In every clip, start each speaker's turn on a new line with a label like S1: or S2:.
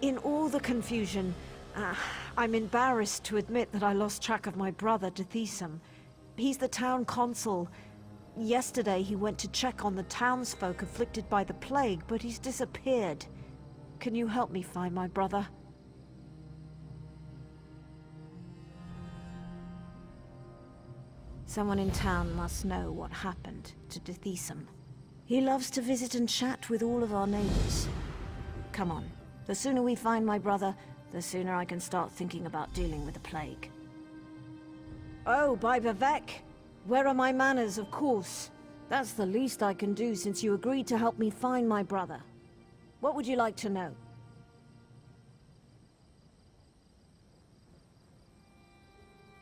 S1: In all the confusion, I'm embarrassed to admit that I lost track of my brother, Dethisum. He's the town consul. Yesterday he went to check on the townsfolk afflicted by the plague, but he's disappeared. Can you help me find my brother? Someone in town must know what happened to Dethisum. He loves to visit and chat with all of our neighbors. Come on. The sooner we find my brother, the sooner I can start thinking about dealing with the plague. Oh, by Vivek! Where are my manners, of course? That's the least I can do since you agreed to help me find my brother. What would you like to know?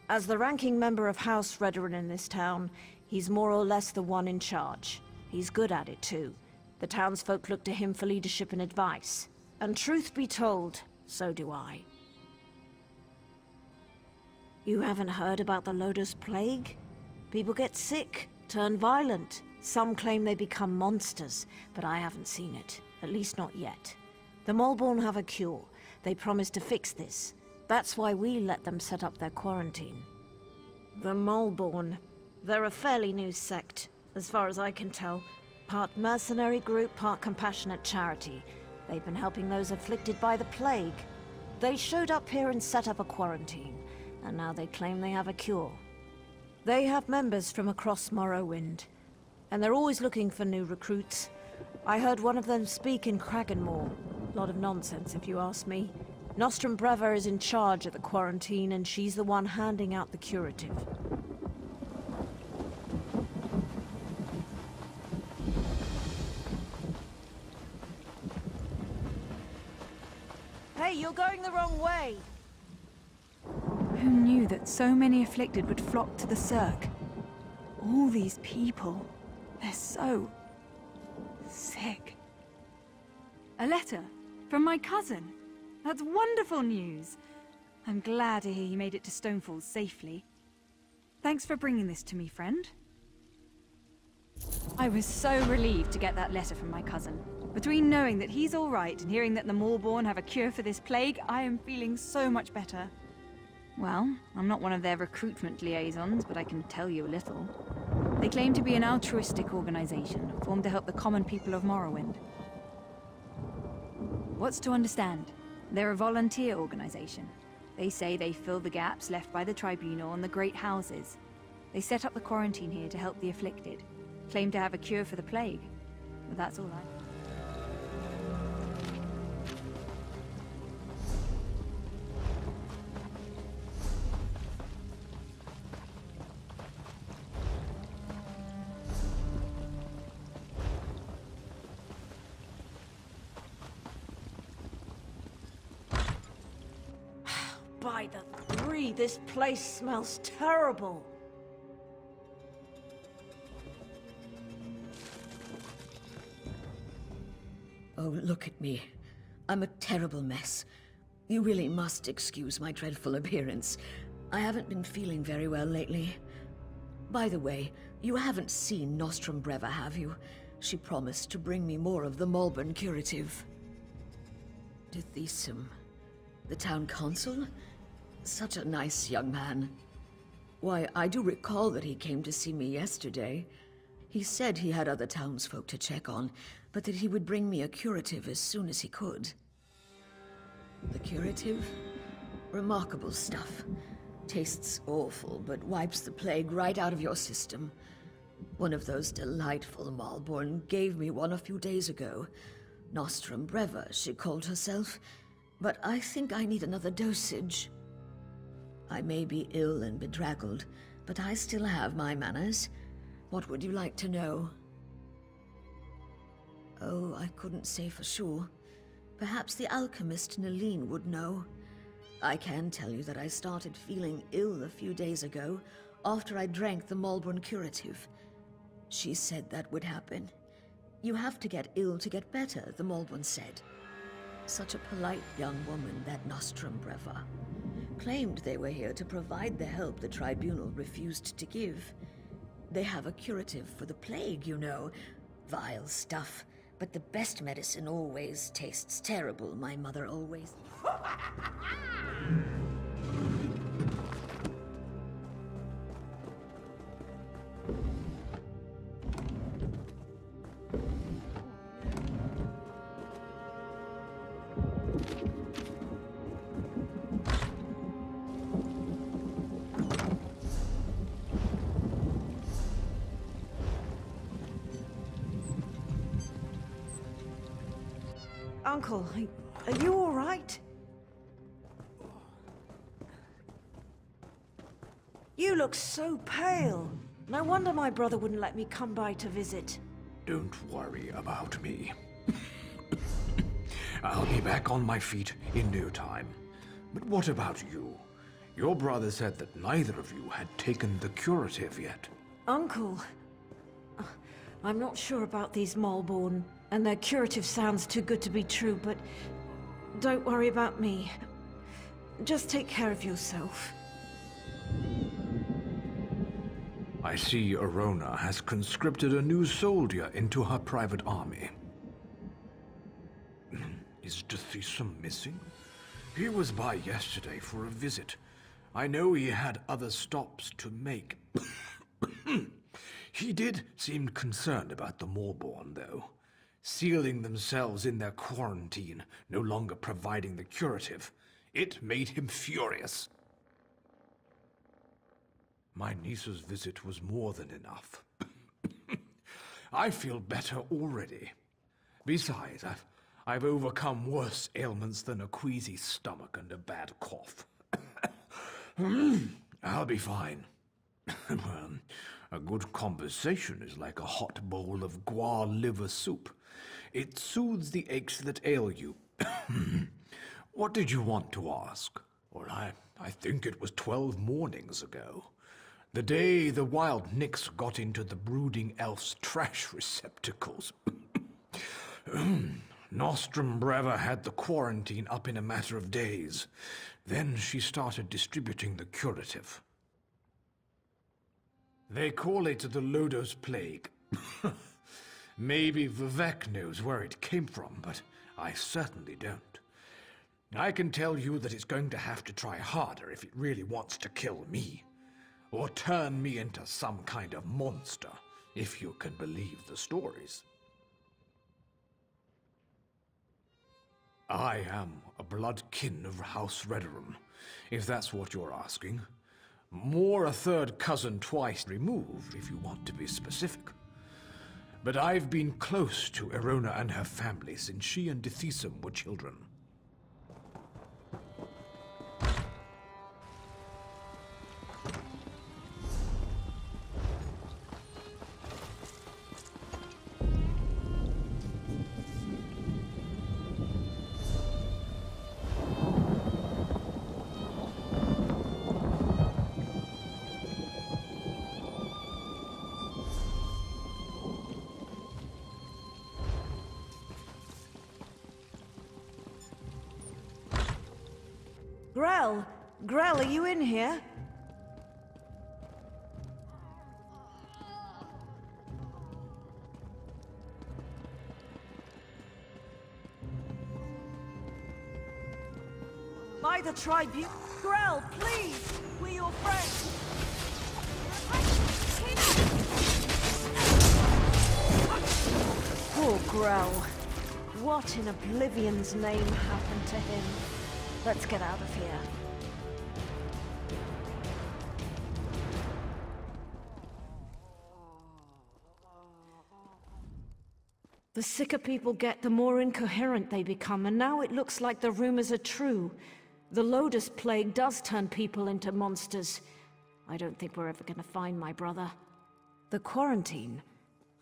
S1: As the ranking member of House Redoran in this town, he's more or less the one in charge. He's good at it too. The townsfolk look to him for leadership and advice. And truth be told, so do I. You haven't heard about the Lotus Plague? People get sick, turn violent. Some claim they become monsters, but I haven't seen it. At least not yet. The Malborn have a cure. They promised to fix this. That's why we let them set up their quarantine. The Malborn. They're a fairly new sect, as far as I can tell. Part mercenary group, part compassionate charity. They've been helping those afflicted by the plague. They showed up here and set up a quarantine, and now they claim they have a cure. They have members from across Morrowind, and they're always looking for new recruits. I heard one of them speak in Kraganmore. Lot of nonsense, if you ask me. Nostrum Breva is in charge of the quarantine, and she's the one handing out the curative. Hey, you're going the wrong way!
S2: Who knew that so many afflicted would flock to the Cirque? All these people, they're so sick. A letter from my cousin. That's wonderful news. I'm glad to hear he made it to Stonefalls safely. Thanks for bringing this to me, friend. I was so relieved to get that letter from my cousin. Between knowing that he's all right and hearing that the Malborn have a cure for this plague, I am feeling so much better. Well, I'm not one of their recruitment liaisons, but I can tell you a little. They claim to be an altruistic organization, formed to help the common people of Morrowind. What's to understand? They're a volunteer organization. They say they fill the gaps left by the Tribunal and the Great Houses. They set up the quarantine here to help the afflicted. Claim to have a cure for the plague. But that's all I...
S1: By the three, this place smells terrible.
S3: Oh, look at me. I'm a terrible mess. You really must excuse my dreadful appearance. I haven't been feeling very well lately. By the way, you haven't seen Nostrum Breva, have you? She promised to bring me more of the Malborn curative. Dethisum, the town consul? Such a nice young man. Why, I do recall that he came to see me yesterday. He said he had other townsfolk to check on, but that he would bring me a curative as soon as he could. The curative? Remarkable stuff. Tastes awful, but wipes the plague right out of your system. One of those delightful Malborn gave me one a few days ago. Nostrum Breva, she called herself. But I think I need another dosage. I may be ill and bedraggled, but I still have my manners. What would you like to know? Oh, I couldn't say for sure. Perhaps the alchemist Nalene would know. I can tell you that I started feeling ill a few days ago, after I drank the Malborn curative. She said that would happen. You have to get ill to get better, the Malborn said. Such a polite young woman, that Nostrum Breva. Claimed they were here to provide the help the Tribunal refused to give. They have a curative for the plague, you know. Vile stuff, But the best medicine always tastes terrible, my mother always...
S1: Uncle, are you all right? You look so pale. No wonder my brother wouldn't let me come by to visit.
S4: Don't worry about me. I'll be back on my feet in no time. But what about you? Your brother said that neither of you had taken the curative yet.
S1: Uncle, I'm not sure about these Malborn, and their curative sounds too good to be true, but don't worry about me. Just take care of yourself.
S4: I see Arona has conscripted a new soldier into her private army. Is Dethisum missing? He was by yesterday for a visit. I know he had other stops to make. He did seem concerned about the Malborn, though. Sealing themselves in their quarantine, no longer providing the curative. It made him furious. My niece's visit was more than enough. I feel better already. Besides, I've overcome worse ailments than a queasy stomach and a bad cough. I'll be fine. Well, a good conversation is like a hot bowl of guar liver soup. It soothes the aches that ail you. What did you want to ask? Well, I think it was 12 mornings ago. The day the wild Nyx got into the brooding elf's trash receptacles. Nostrum Breva had the quarantine up in a matter of days. Then she started distributing the curative. They call it the Lodos Plague. Maybe Vivek knows where it came from, but I certainly don't. I can tell you that it's going to have to try harder if it really wants to kill me. Or turn me into some kind of monster, if you can believe the stories. I am a blood kin of House Redorum, if that's what you're asking. More a third cousin twice removed, if you want to be specific. But I've been close to Arona and her family since she and Dethisum were children.
S1: Grell, are you in here? By the tribune. Grell, please! We're your friends! Poor Grell. What in Oblivion's name happened to him? Let's get out of here. The sicker people get, the more incoherent they become, and now it looks like the rumors are true. The Lotus Plague does turn people into monsters. I don't think we're ever gonna find my brother. The quarantine?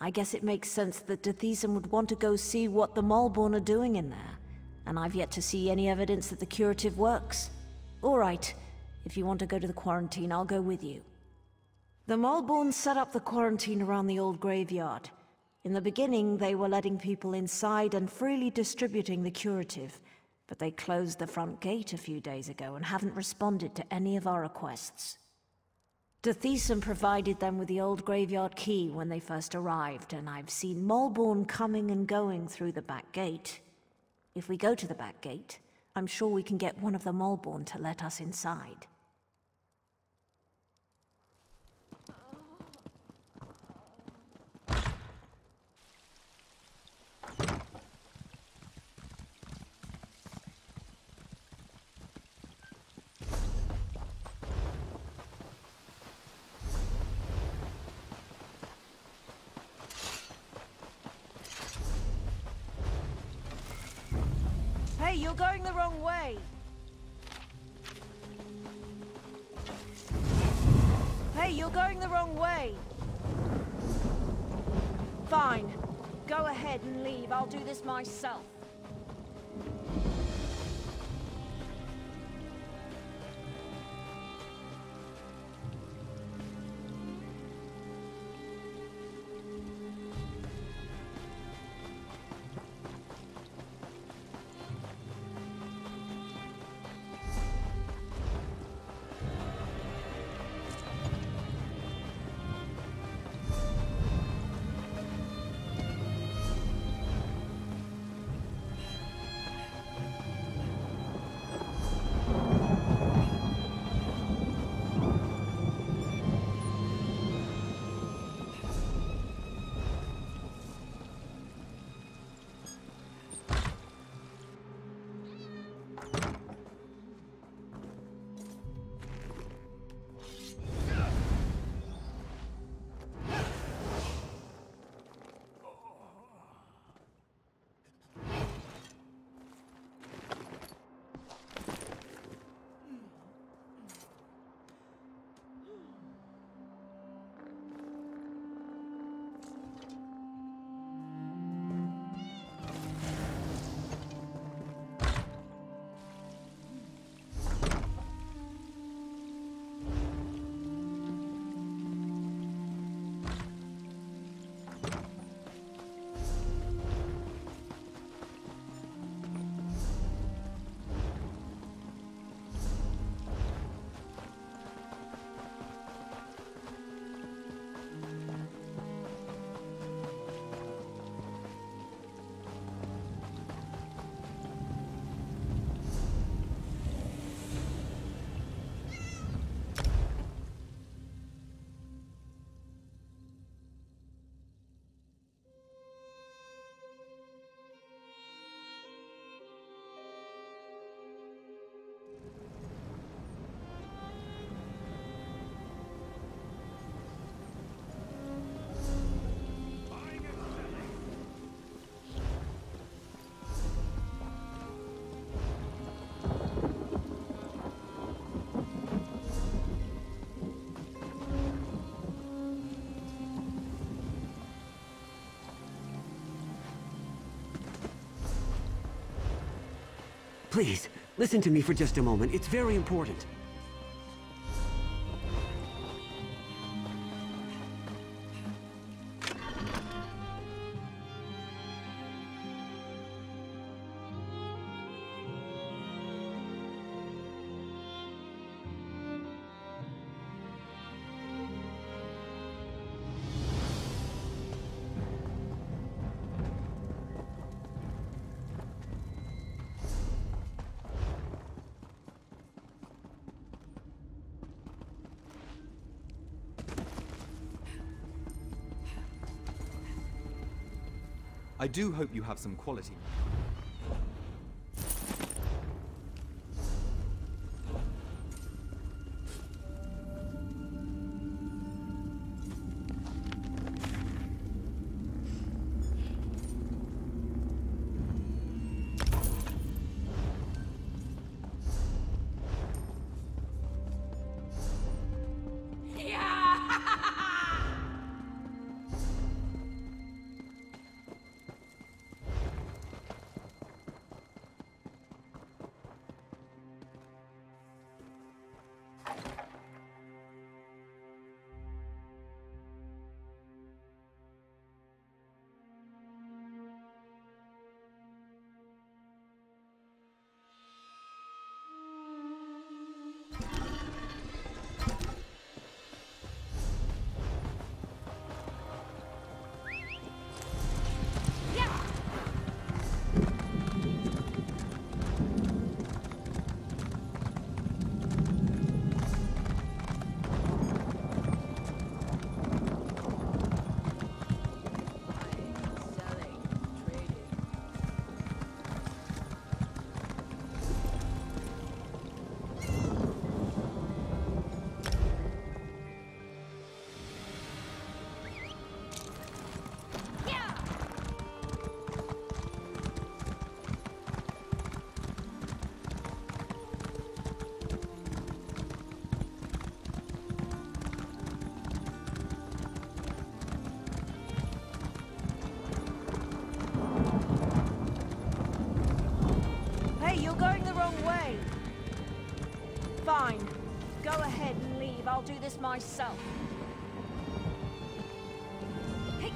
S1: I guess it makes sense that Dethisum would want to go see what the Malborn are doing in there. And I've yet to see any evidence that the curative works. All right, if you want to go to the quarantine, I'll go with you. The Malborn set up the quarantine around the old graveyard. In the beginning, they were letting people inside and freely distributing the curative, but they closed the front gate a few days ago and haven't responded to any of our requests. Dethesen provided them with the old graveyard key when they first arrived, and I've seen Malborn coming and going through the back gate. If we go to the back gate, I'm sure we can get one of the Malborn to let us inside. Hey, you're going the wrong way! Hey, you're going the wrong way! Fine. Go ahead and leave. I'll do this myself.
S5: Please, listen to me for just a moment. It's very important.
S6: I do hope you have some quality.
S1: Fine. Go ahead and leave. I'll do this myself. Hey.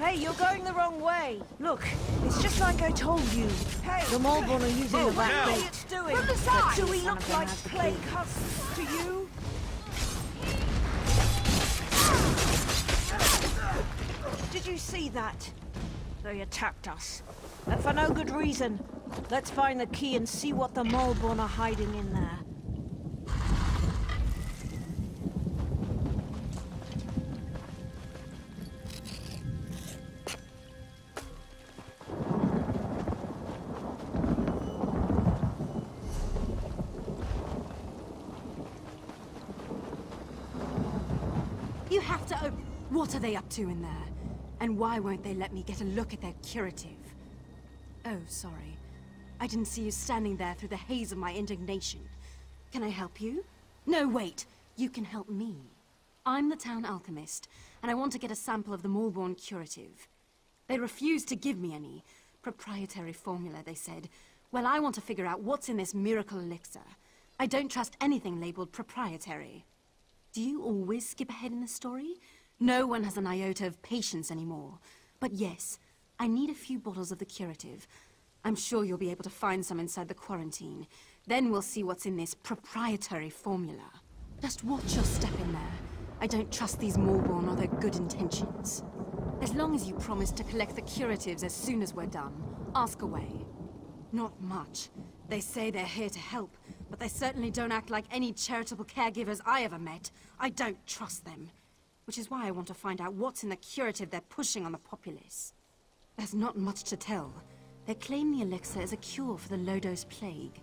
S1: Hey, you're going the wrong way. Look, it's just like I told you. Hey, the Malborn are using the back gate. It's doing. From the side. Do we look like plague husks to you? Did you see that? They attacked us. And for no good reason. Let's find the key and see what the Malborn are hiding in there.
S2: You have to open... What are they up to in there? And why won't they let me get a look at their curative? Oh, sorry. I didn't see you standing there through the haze of my indignation. Can I help you? No, wait. You can help me. I'm the town alchemist, and I want to get a sample of the Malborn curative. They refused to give me any. Proprietary formula, they said. Well, I want to figure out what's in this miracle elixir. I don't trust anything labeled proprietary. Do you always skip ahead in the story? No one has an iota of patience anymore. But yes, I need a few bottles of the curative. I'm sure you'll be able to find some inside the quarantine. Then we'll see what's in this proprietary formula. Just watch your step in there. I don't trust these Malborn or their good intentions. As long as you promise to collect the curatives as soon as we're done, ask away. Not much. They say they're here to help, but they certainly don't act like any charitable caregivers I ever met. I don't trust them. Which is why I want to find out what's in the curative they're pushing on the populace. There's not much to tell. They claim the elixir is a cure for the low-dose plague,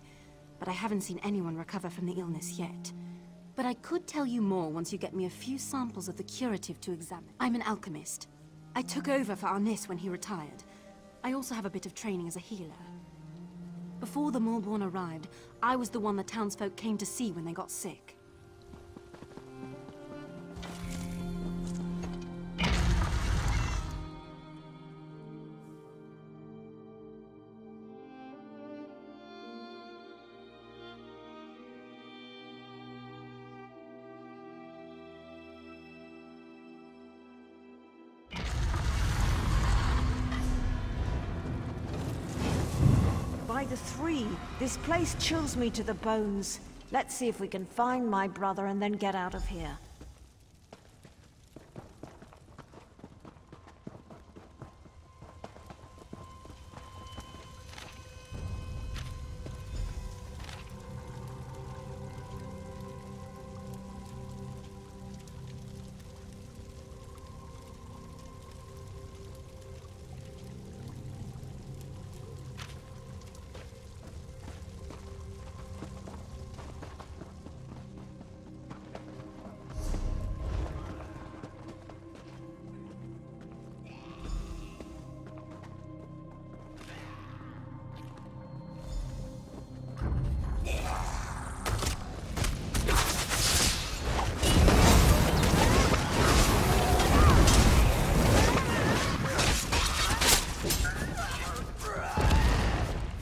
S2: but I haven't seen anyone recover from the illness yet. But I could tell you more once you get me a few samples of the curative to examine. I'm an alchemist. I took over for Arnis when he retired. I also have a bit of training as a healer. Before the Malborn arrived, I was the one the townsfolk came to see when they got sick.
S1: By the three, this place chills me to the bones. Let's see if we can find my brother and then get out of here.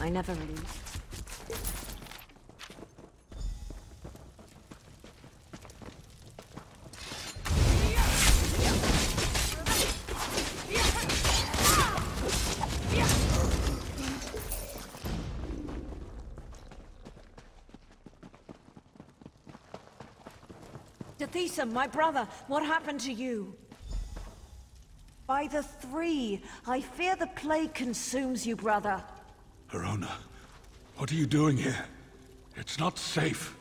S1: I never really... Tethisa, my brother, what happened to you? By the three, I fear the plague consumes you, brother.
S7: Arona, what are you doing here? It's not safe.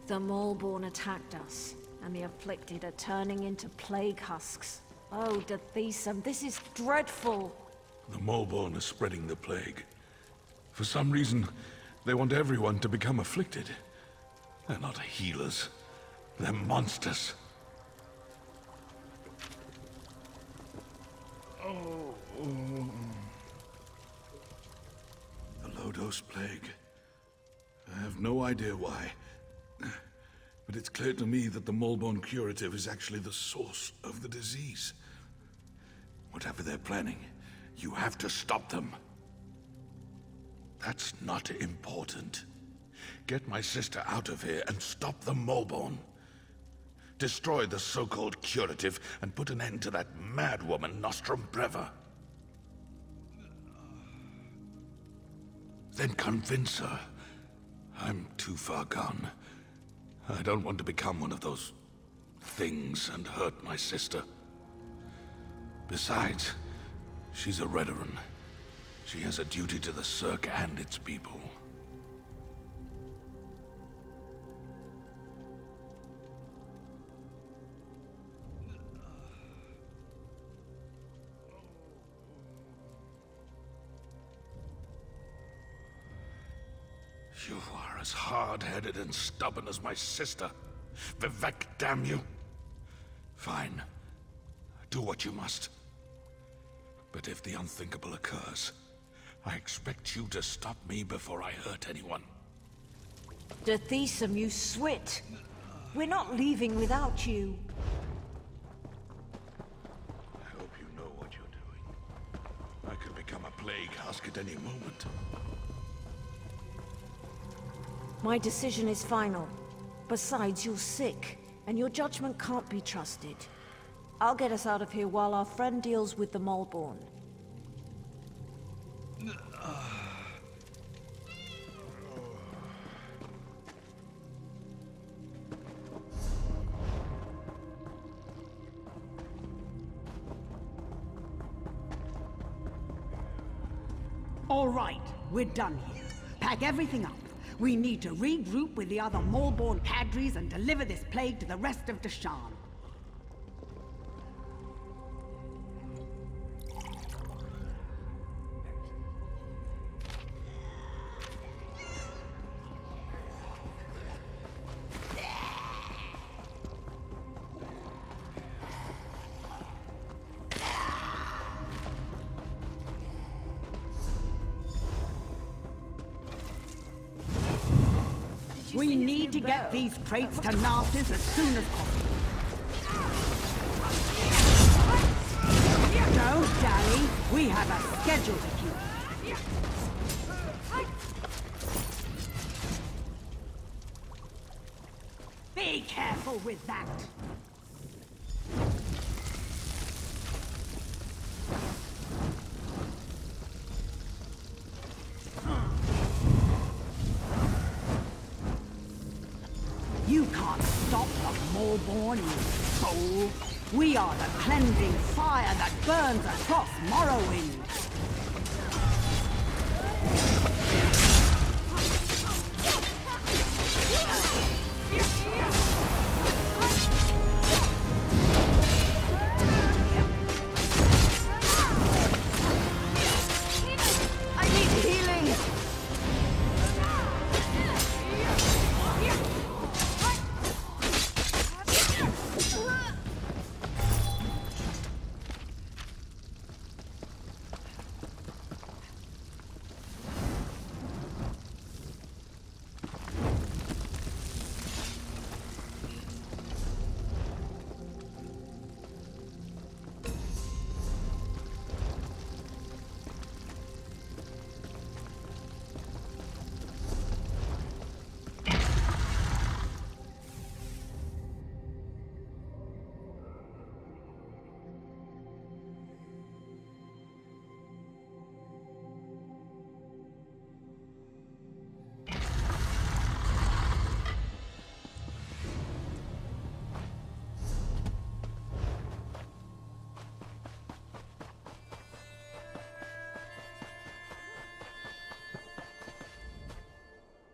S1: The Malborn attacked us, and the afflicted are turning into plague husks. Oh, Tethisa, this is dreadful.
S7: The Malborn are spreading the plague. For some reason, they want everyone to become afflicted. They're not healers. They're monsters. The low-dose plague. I have no idea why. But it's clear to me that the Malborn curative is actually the source of the disease. Whatever they're planning, you have to stop them. That's not important. Get my sister out of here and stop the Malborn. Destroy the so-called curative and put an end to that madwoman Nostrum Breva. Then convince her. I'm too far gone. I don't want to become one of those things and hurt my sister. Besides, she's a Redoran. She has a duty to the Cirque and its people. You are as hard-headed and stubborn as my sister. Vivek, damn you. Fine. Do what you must. But if the unthinkable occurs, I expect you to stop me before I hurt anyone.
S1: Dethisum, you swit! We're not leaving without you.
S7: I hope you know what you're doing. I could become a plague husk at any moment.
S1: My decision is final. Besides, you're sick, and your judgment can't be trusted. I'll get us out of here while our friend deals with the Moleborn.
S8: All right, we're done here. Pack everything up. We need to regroup with the other Moleborn cadres and deliver this plague to the rest of Deshan. We need to get these crates to Narcissus as soon as possible. Don't dally. We have a schedule to keep. Be careful with that. You can't stop the Moleborn, you fool! We are the cleansing fire that burns across Morrowind!
S1: I need healing!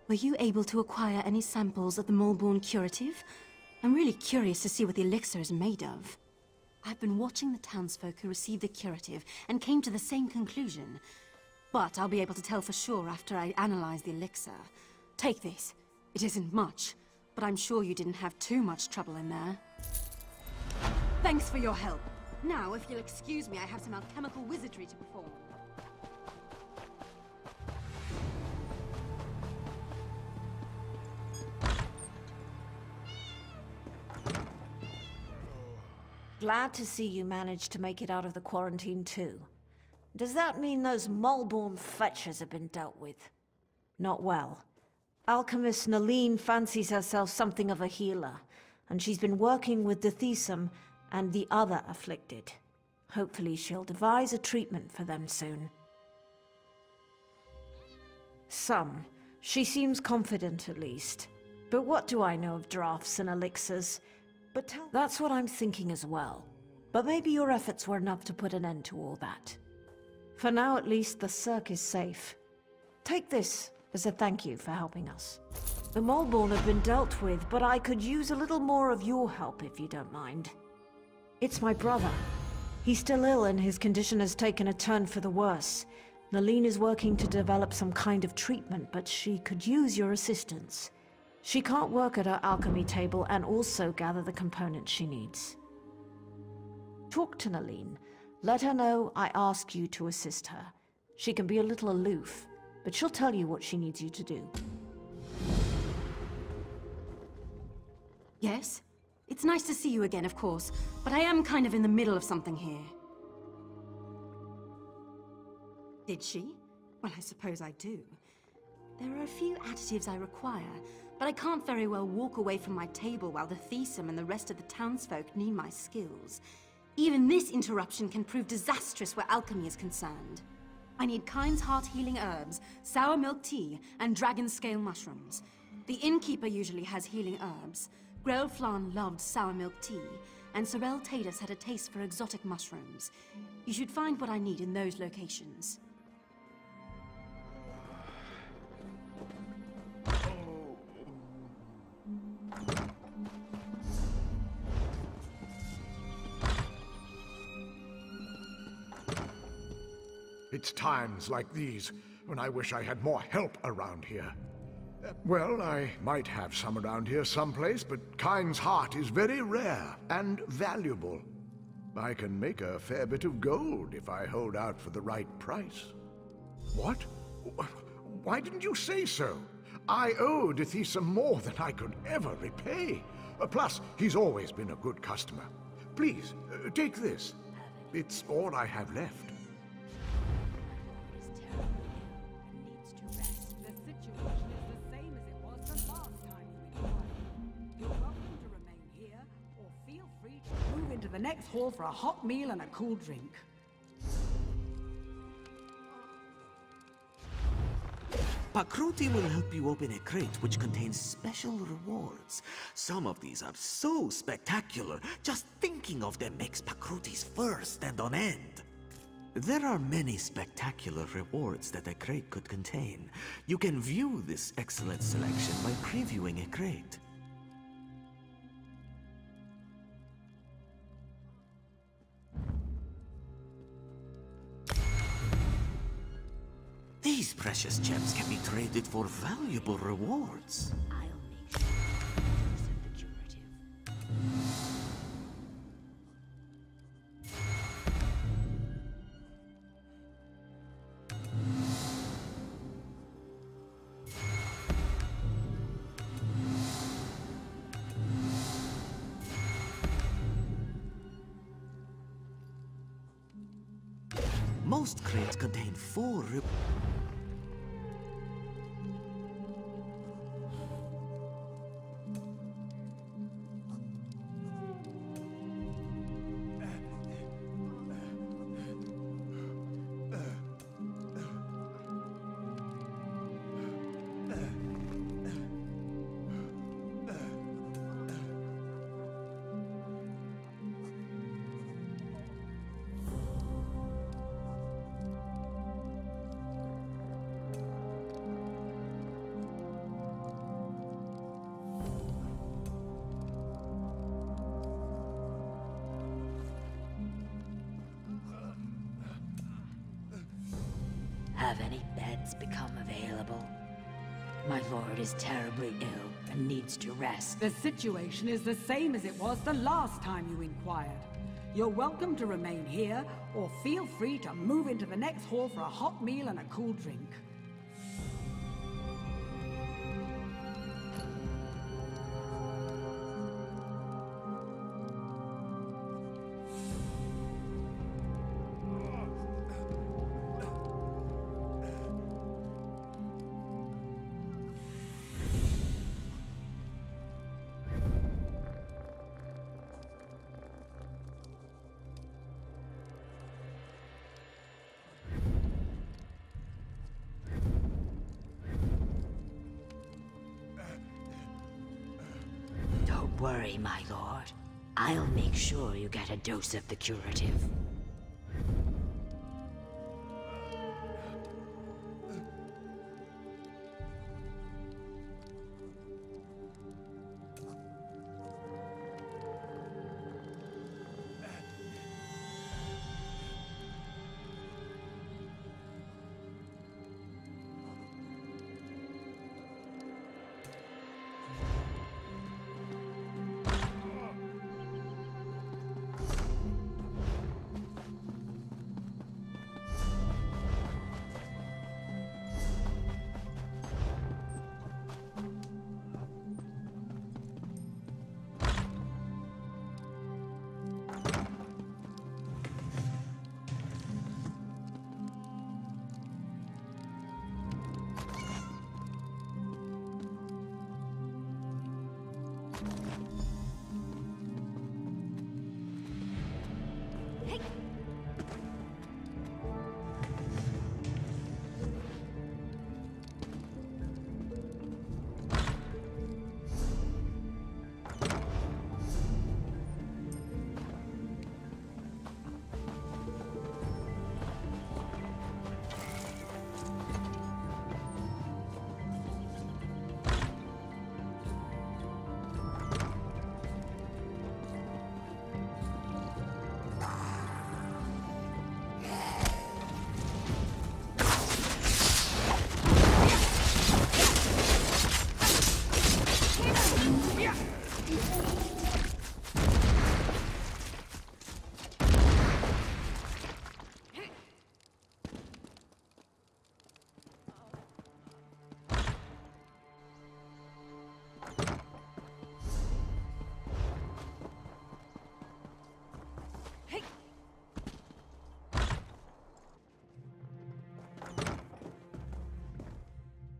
S9: Were you able to acquire any samples of the Moleborn curative? I'm really curious to see what the elixir is made of. I've been watching the townsfolk who received the curative and came to the same conclusion. But I'll be able to tell for sure after I analyze the elixir. Take this. It isn't much, but I'm sure you didn't have too much trouble in there. Thanks for your help. Now, if you'll excuse me, I have some alchemical wizardry to perform.
S1: Glad to see you managed to make it out of the quarantine too. Does that mean those Moleborn fetchers have been dealt with? Not well. Alchemist Naline fancies herself something of a healer, and she's been working with the Thesum and the other afflicted. Hopefully she'll devise a treatment for them soon. Some. She seems confident at least. But what do I know of drafts and elixirs? That's what I'm thinking as well. But maybe your efforts were enough to put an end to all that. For now at least, the Cirque is safe. Take this as a thank you for helping us. The Moleborn have been dealt with, but I could use a little more of your help if you don't mind. It's my brother. He's still ill and his condition has taken a turn for the worse. Nalene is working to develop some kind of treatment, but she could use your assistance. She can't work at her alchemy table and also gather the components she needs. Talk to Nalene. Let her know I ask you to assist her. She can be a little aloof, but she'll tell you what she needs you to do.
S9: Yes? It's nice to see you again, of course, but I am kind of in the middle of something here. Did she? Well, I suppose I do. There are a few additives I require, but I can't very well walk away from my table while the Thesum and the rest of the townsfolk need my skills. Even this interruption can prove disastrous where alchemy is concerned. I need Kind's Heart healing herbs, sour milk tea, and dragon scale mushrooms. The innkeeper usually has healing herbs. Grell Flan loved sour milk tea, and Sorel Tatus had a taste for exotic mushrooms. You should find what I need in those locations.
S10: It's times like these when I wish I had more help around here. Well, I might have some around here someplace, but Kind's Heart is very rare and valuable. I can make a fair bit of gold if I hold out for the right price. What? Why didn't you say so? I owe Thesum more than I could ever repay. Plus, he's always been a good customer. Please, take this. It's all I have left.
S8: To the next hall for a hot meal and a cool drink.
S11: Pakruti will help you open a crate which contains special rewards. Some of these are so spectacular, just thinking of them makes Pakruti's fur stand on end. There are many spectacular rewards that a crate could contain. You can view this excellent selection by previewing a crate. These precious gems can be traded for valuable rewards.
S1: I'll make sure it's curative.
S11: Most crates contain 4
S12: Have any beds become available? My lord is terribly ill and needs to rest.
S8: The situation is the same as it was the last time you inquired. You're welcome to remain here, or feel free to move into the next hall for a hot meal and a cool drink.
S12: worry, my lord. I'll make sure you get a dose of the curative.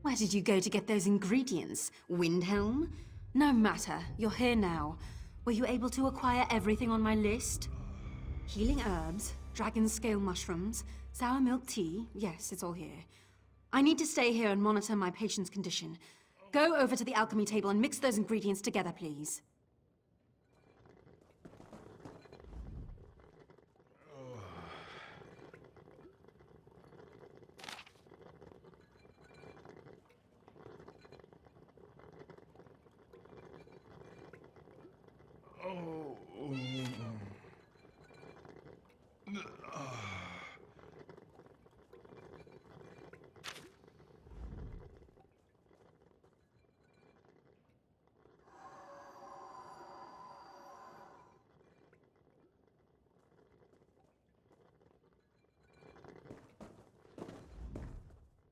S9: Where did you go to get those ingredients? Windhelm? No matter, you're here now. Were you able to acquire everything on my list? Healing herbs, dragon scale mushrooms, sour milk tea. Yes, it's all here. I need to stay here and monitor my patient's condition. Go over to the alchemy table and mix those ingredients together, please.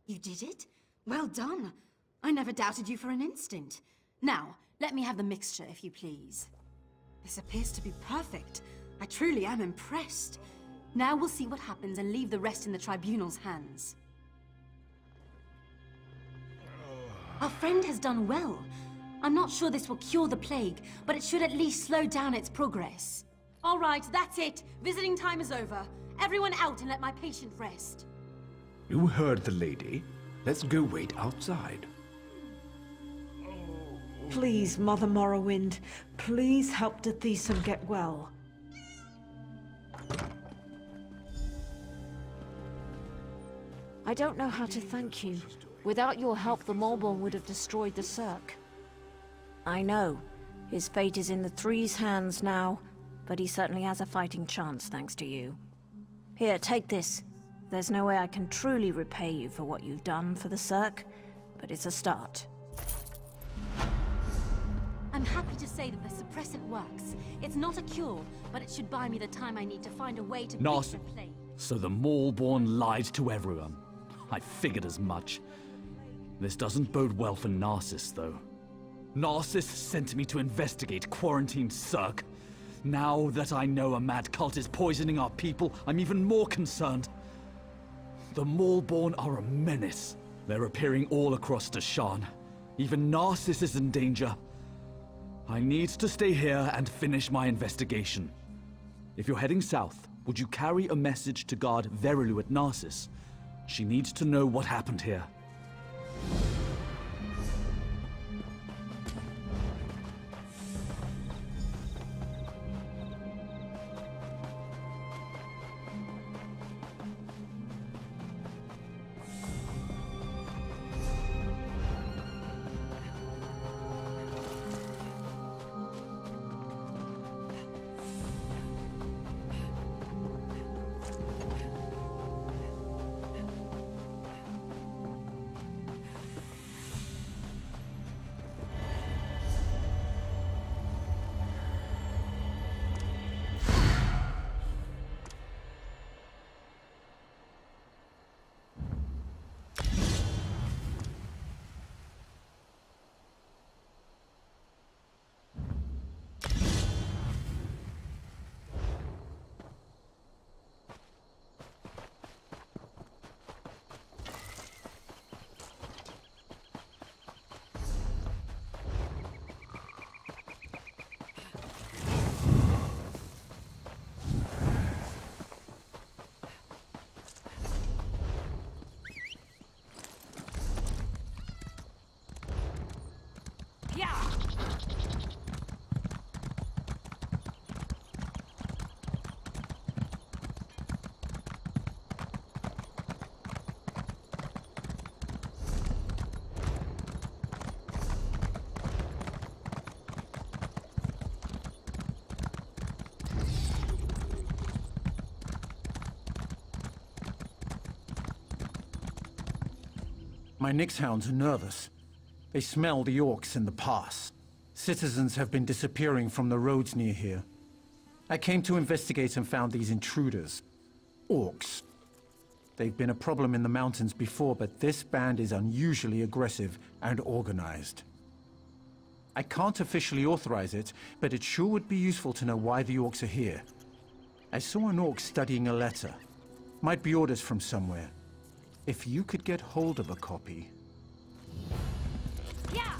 S9: You did it? Well done. I never doubted you for an instant. Now, let me have the mixture, if you please. This appears to be perfect. I truly am impressed. Now we'll see what happens and leave the rest in the Tribunal's hands. Our friend has done well. I'm not sure this will cure the plague, but it should at least slow down its progress. All right, that's it. Visiting time is over. Everyone out and let my patient rest.
S4: You heard the lady. Let's go wait outside.
S1: Please, Mother Morrowind, please help Dethesum get well. I don't know how to thank you. Without your help, the Malborn would have destroyed the Cirque. I know. His fate is in the Three's hands now, but he certainly has a fighting chance thanks to you. Here, take this. There's no way I can truly repay you for what you've done for the Cirque, but it's a start.
S9: I'm happy to say that the suppressant works. It's not a cure, but it should buy me the time I need to find a way to beat the plague.
S13: So the Malborn lied to everyone. I figured as much. This doesn't bode well for Narcissus, though. Narcissus sent me to investigate quarantined Cirque. Now that I know a mad cult is poisoning our people, I'm even more concerned. The Malborn are a menace. They're appearing all across Deshaan. Even Narcissus is in danger. I need to stay here and finish my investigation. If you're heading south, would you carry a message to guard Verilu at Narcissus? She needs to know what happened here.
S14: My Nyx hounds are nervous. They smell the orcs in the pass. Citizens have been disappearing from the roads near here. I came to investigate and found these intruders. Orcs. They've been a problem in the mountains before, but this band is unusually aggressive and organized. I can't officially authorize it, but it sure would be useful to know why the orcs are here. I saw an orc studying a letter. Might be orders from somewhere. If you could get hold of a copy...
S15: Yeah!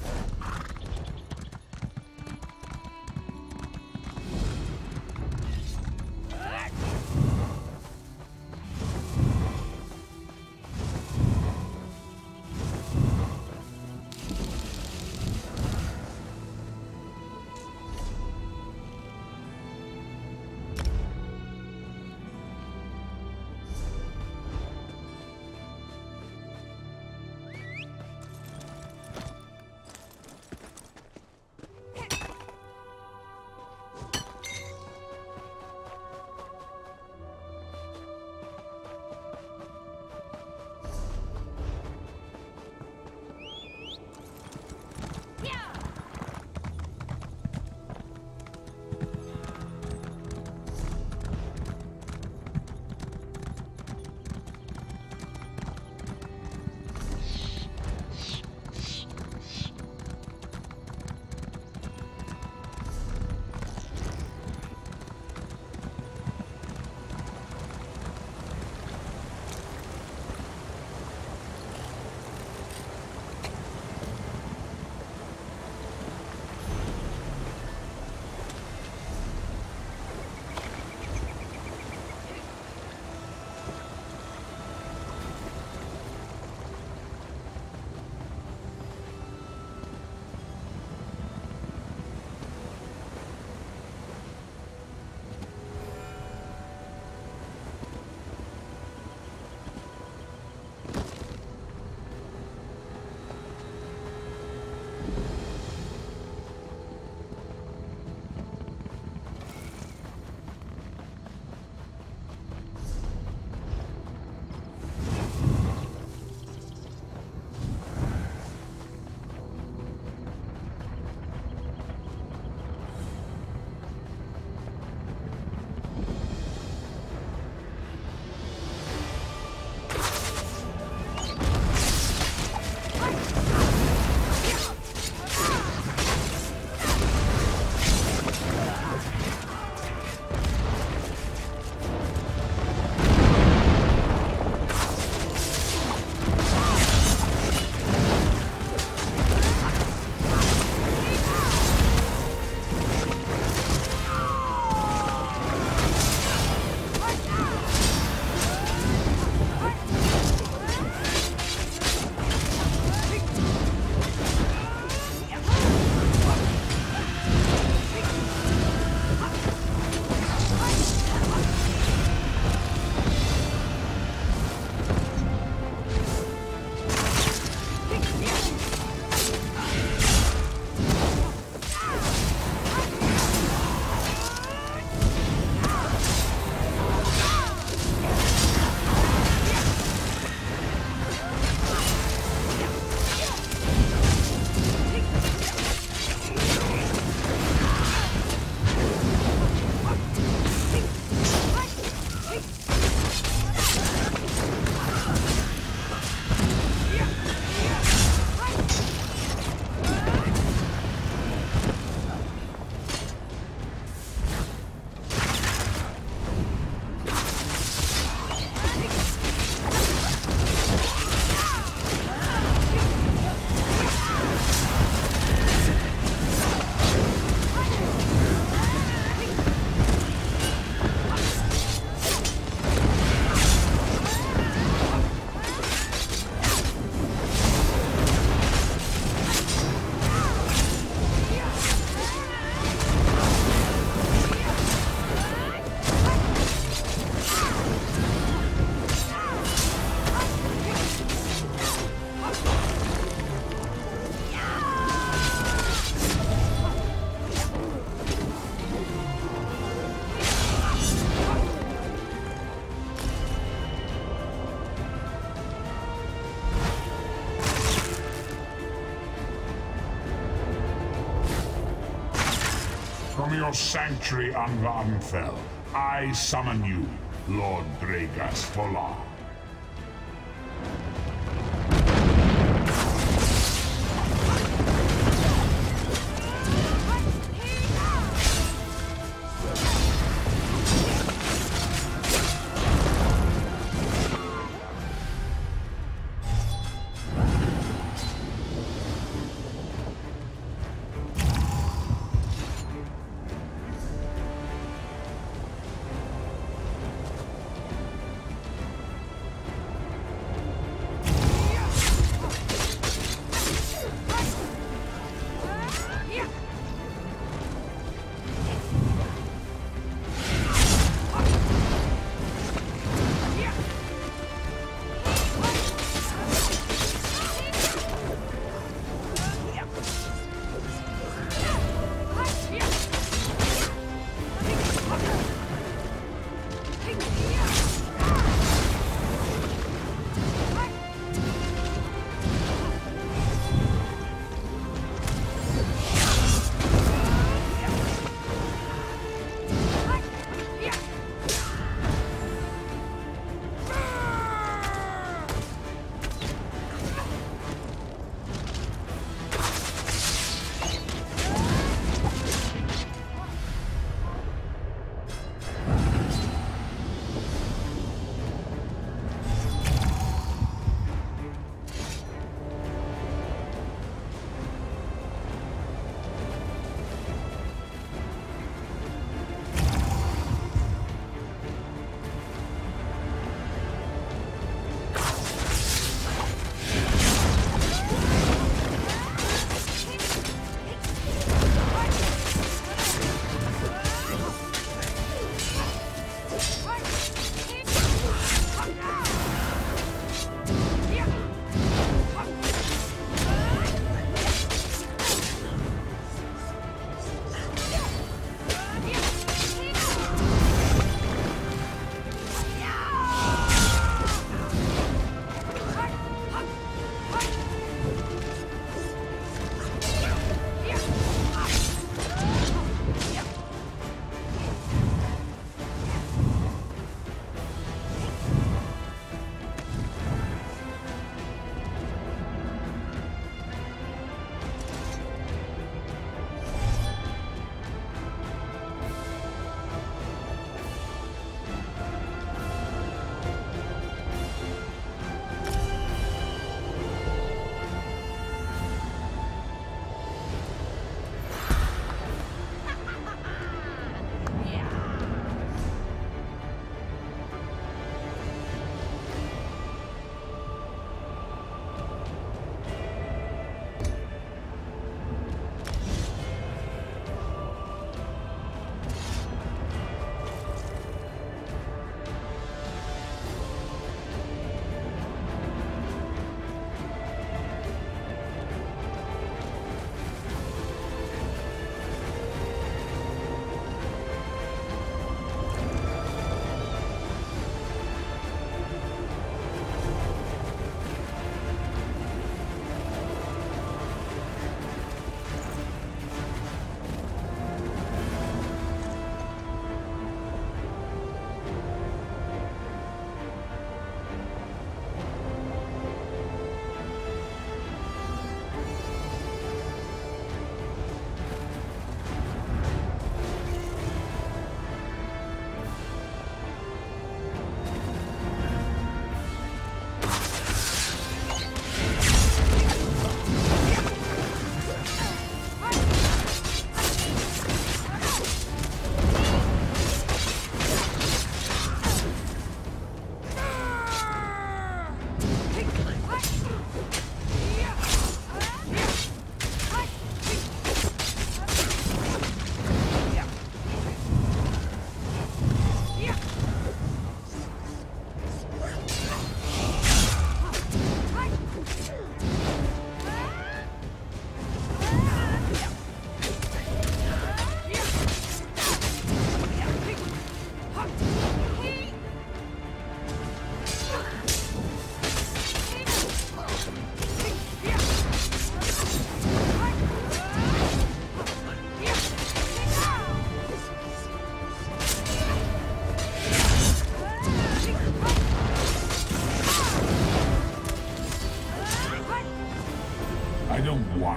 S15: your sanctuary, Anvarnfell, I summon you, Lord Dragas Tolar.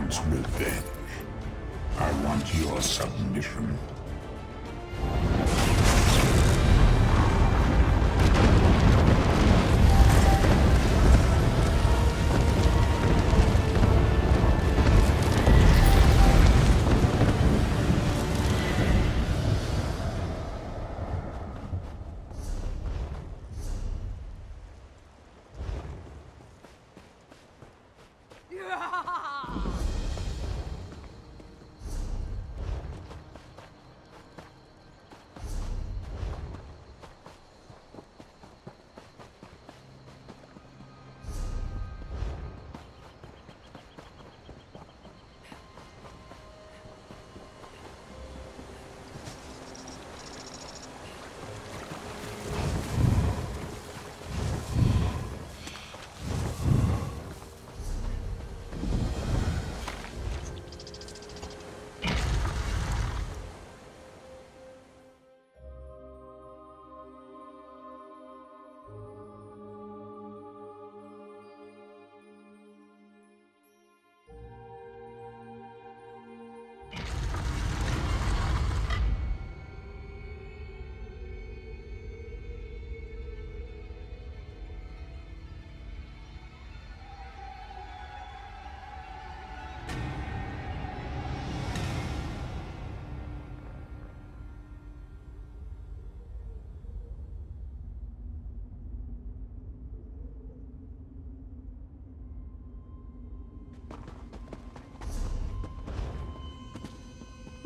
S15: wants revenge. I want your submission.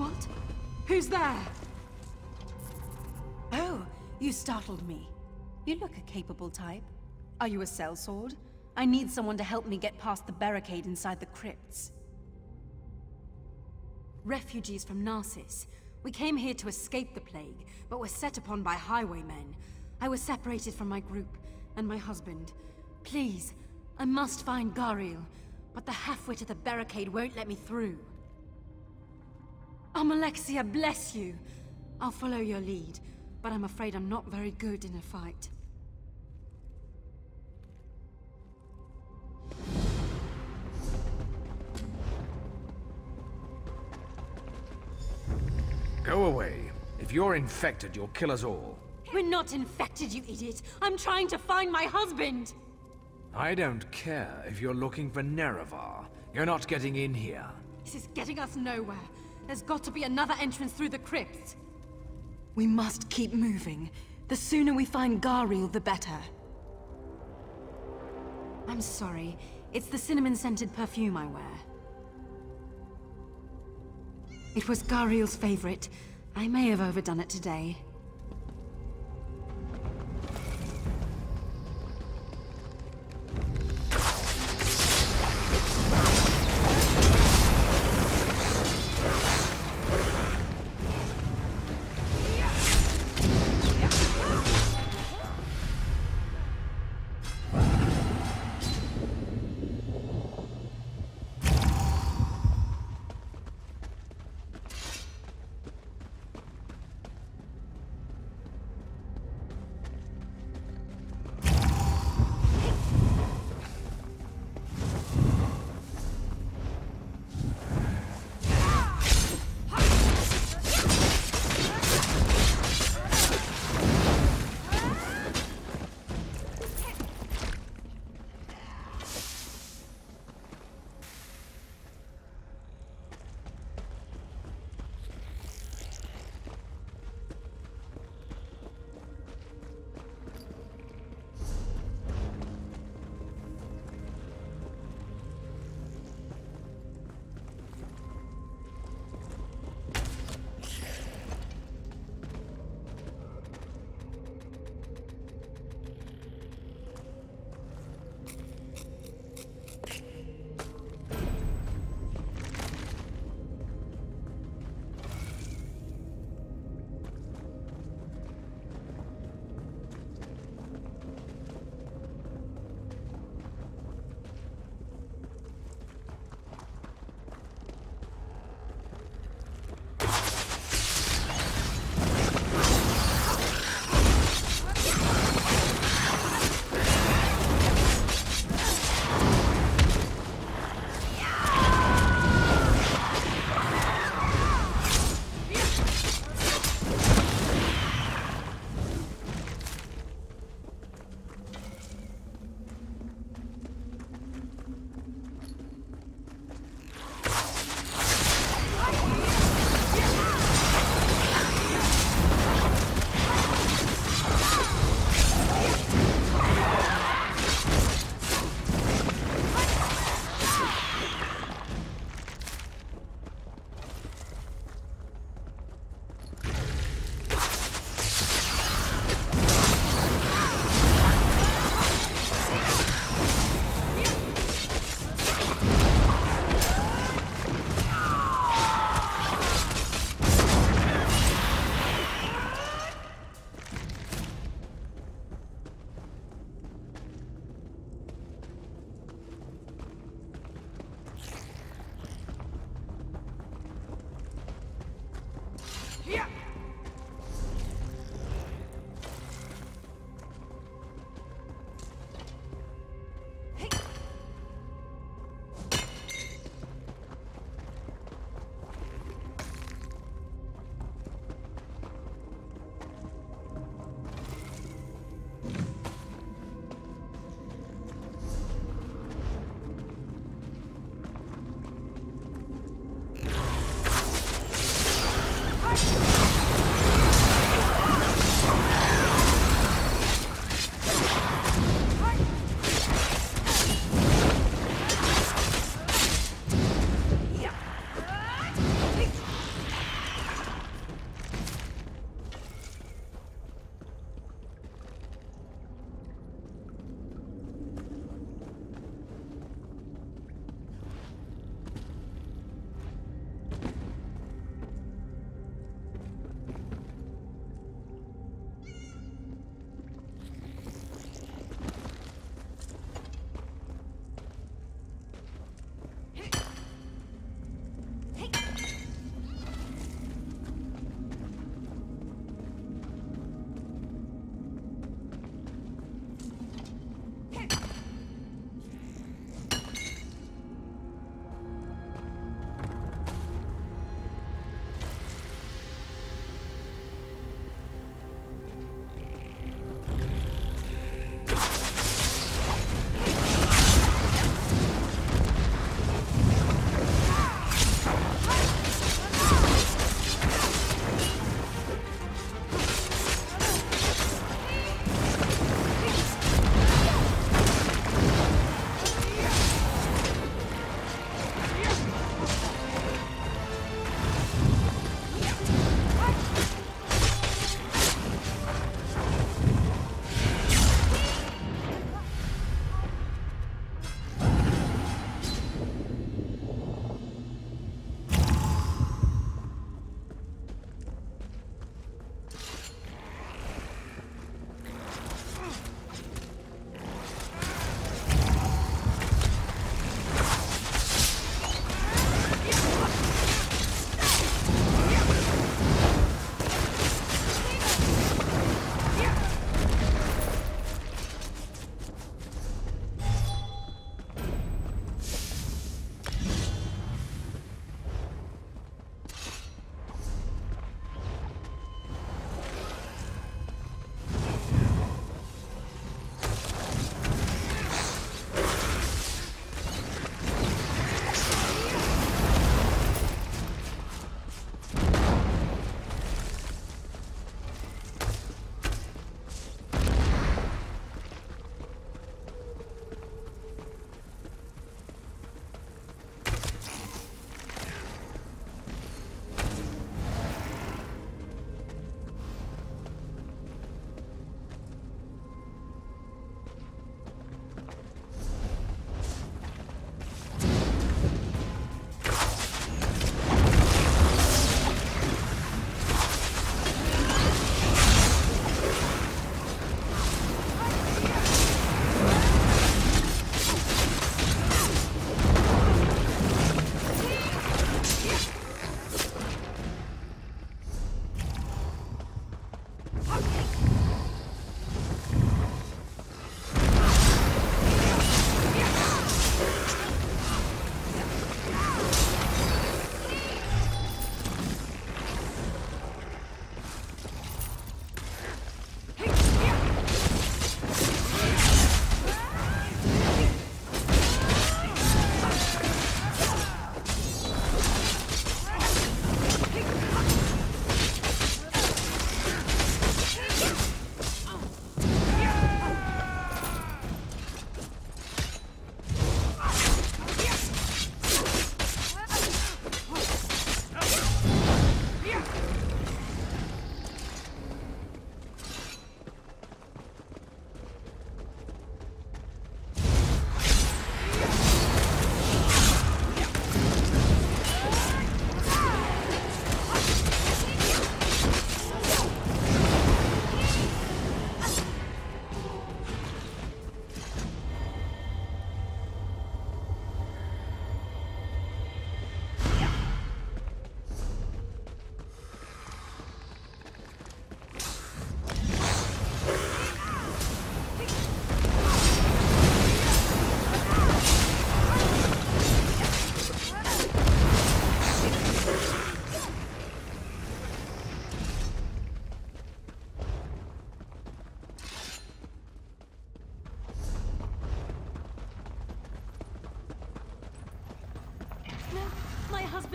S2: What? Who's there? Oh, you startled me. You look a capable type. Are you a sellsword? I need someone to help me get past the barricade inside the crypts. Refugees from Narcissus. We came here to escape the plague, but were set upon by highwaymen. I was separated from my group, and my husband. Please, I must find Gariel, but the halfwit at the barricade won't let me through. Alexia, bless you! I'll follow your lead, but I'm afraid I'm not very good in a fight.
S4: Go away. If you're infected, you'll kill us all.
S2: We're not infected, you idiot! I'm trying to find my husband!
S4: I don't care if you're looking for Nerevar. You're not getting in here.
S2: This is getting us nowhere. There's got to be another entrance through the crypts. We must keep moving. The sooner we find Gariel, the better. I'm sorry. It's the cinnamon-scented perfume I wear. It was Gariel's favorite. I may have overdone it today.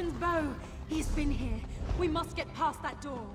S9: Captain Bow! He's been here. We must get past that door.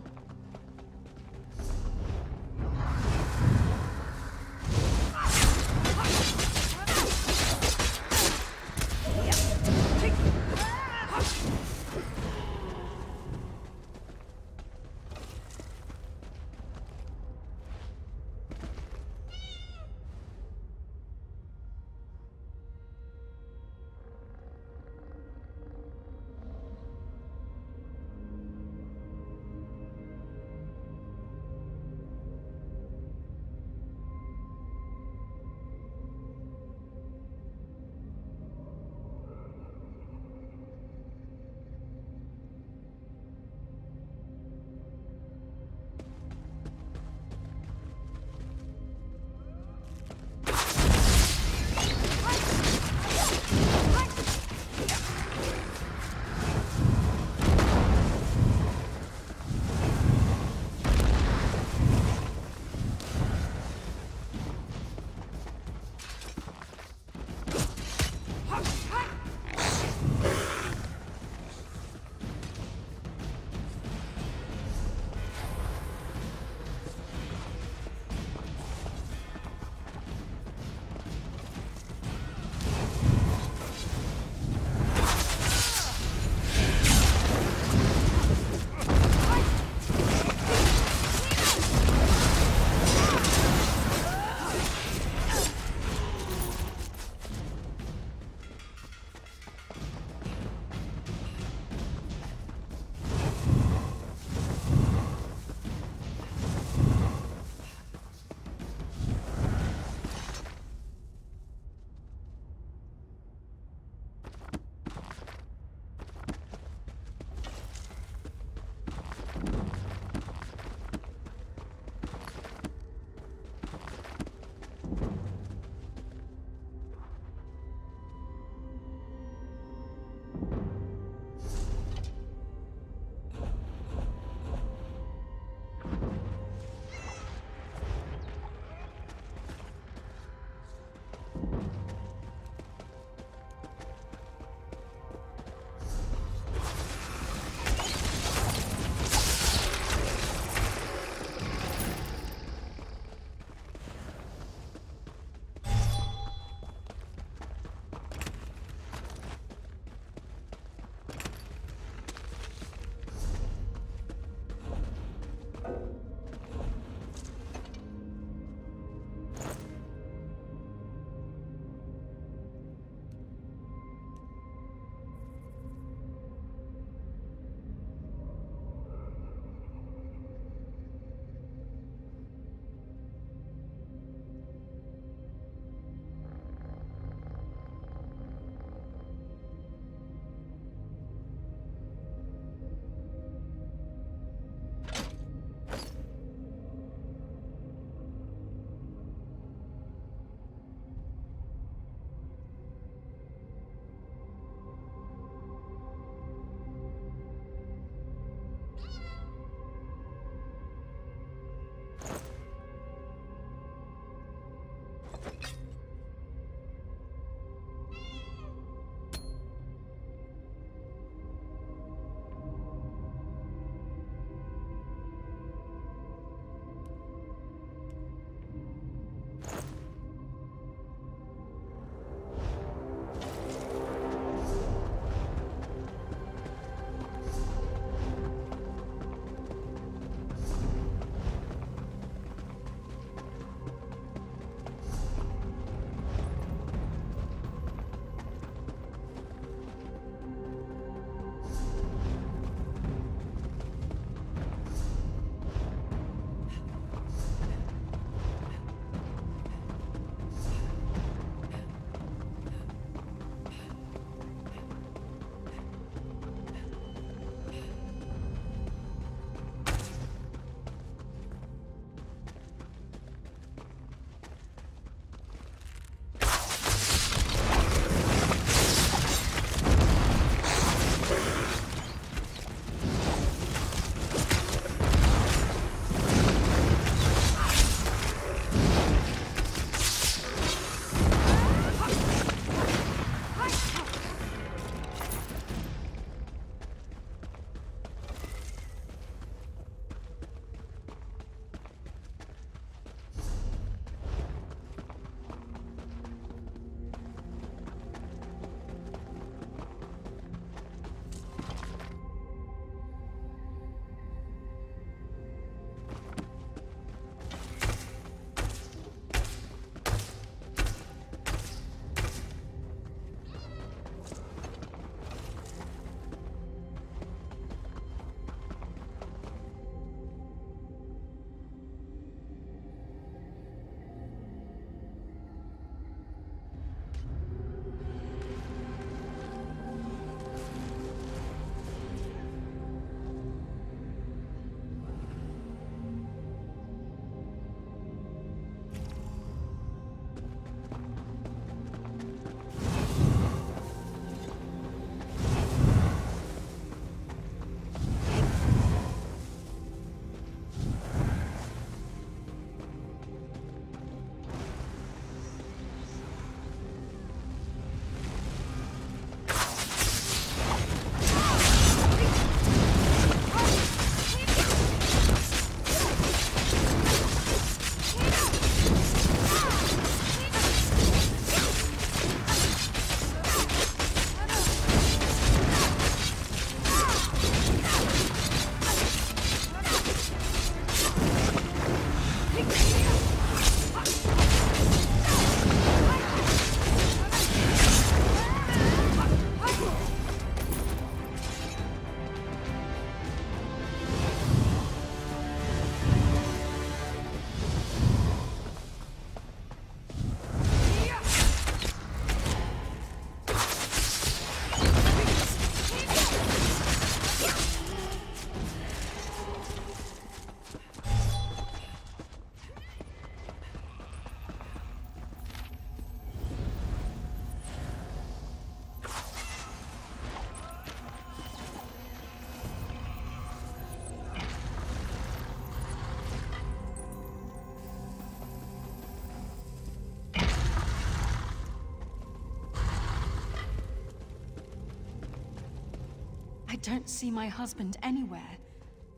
S9: don't see my husband anywhere.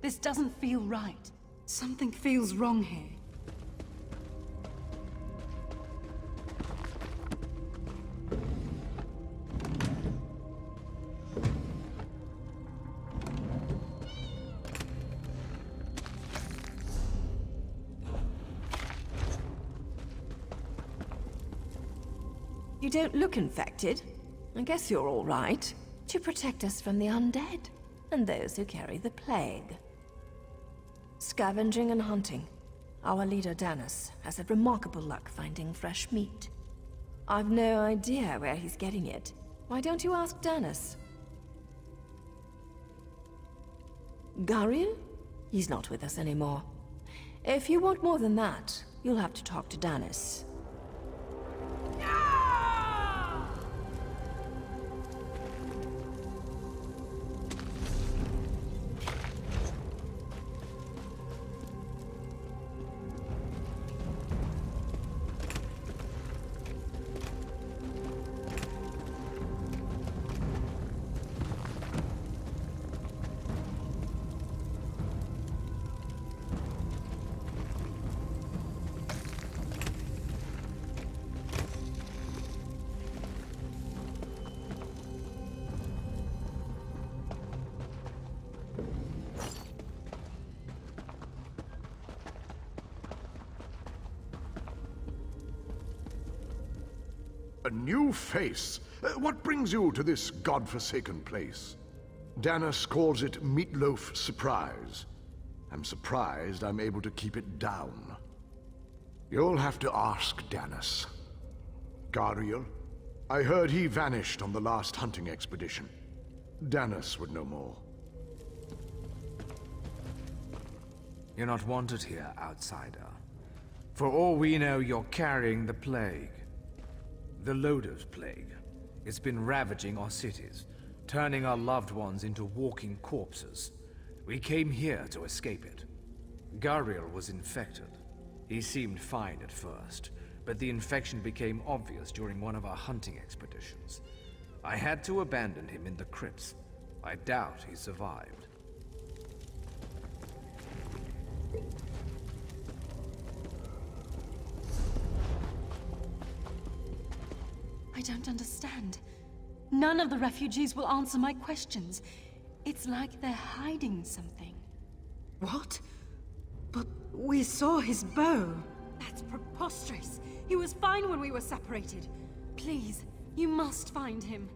S9: This doesn't feel right. Something feels wrong here.
S16: You don't look infected. I guess you're all right. To protect us from the undead, and those who carry the plague. Scavenging and hunting. Our leader, Danis, has had remarkable luck finding fresh meat. I've no idea where he's getting it. Why don't you ask Danis? Gariel? He's not with us anymore. If you want more than that, you'll have to talk to Danis.
S10: A new face? What brings you to this godforsaken place? Danis calls it Meatloaf Surprise. I'm surprised I'm able to keep it down. You'll have to ask Danis. Gariel? I heard he vanished on the last hunting expedition. Danis would know more.
S4: You're not wanted here, outsider. For all we know, you're carrying the plague. The Loder's plague. It's been ravaging our cities, turning our loved ones into walking corpses. We came here to escape it. Gariel was infected. He seemed fine at first, but the infection became obvious during one of our hunting expeditions. I had to abandon him in the crypts. I doubt he survived.
S9: I don't understand. None of the refugees will answer my questions. It's like they're hiding something.
S1: What? But we saw his bow.
S9: That's preposterous. He was fine when we were separated. Please, you must find him.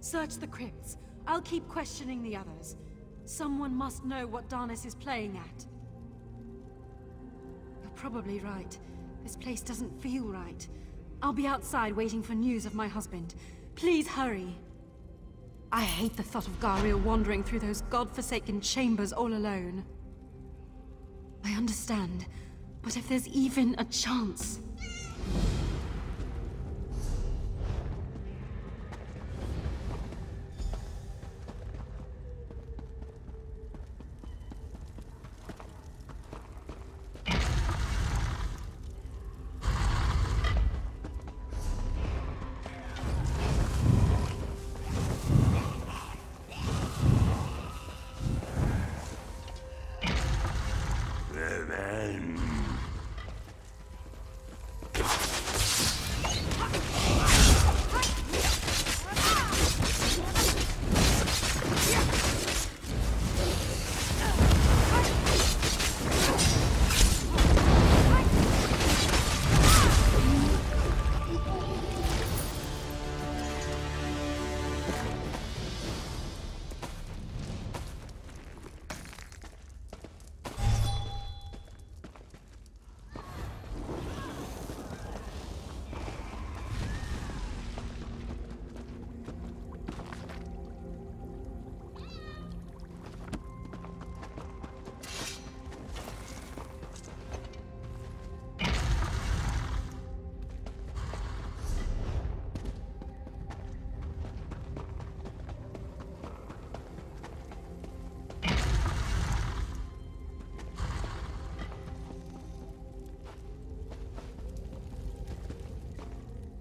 S9: Search the crypts. I'll keep questioning the others. Someone must know what Danis is playing at. You're probably right. This place doesn't feel right. I'll be outside waiting for news of my husband. Please hurry. I hate the thought of Gariel wandering through those godforsaken chambers all alone. I understand, but if there's even a chance...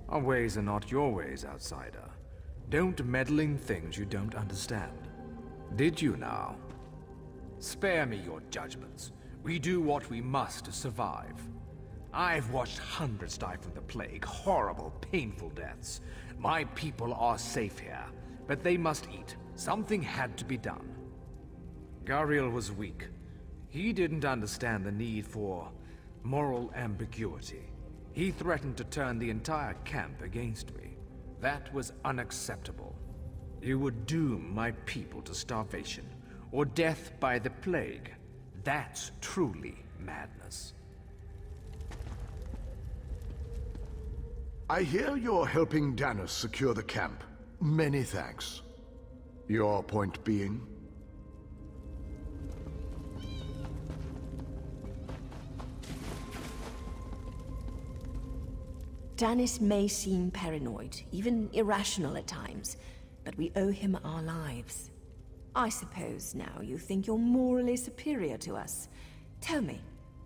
S4: Our ways are not your ways, outsider. Don't meddle in things you don't understand. Did you now? Spare me your judgments. We do what we must to survive. I've watched hundreds die from the plague, horrible, painful deaths. My people are safe here, but they must eat. Something had to be done. Gariel was weak. He didn't understand the need for moral ambiguity. He threatened to turn the entire camp against me. That was unacceptable. You would doom my people to starvation, or death by the plague. That's truly madness.
S10: I hear you're helping Danis secure the camp. Many thanks. Your point being?
S16: Danis may seem paranoid, even irrational at times, but we owe him our lives. I suppose now you think you're morally superior to us. Tell me,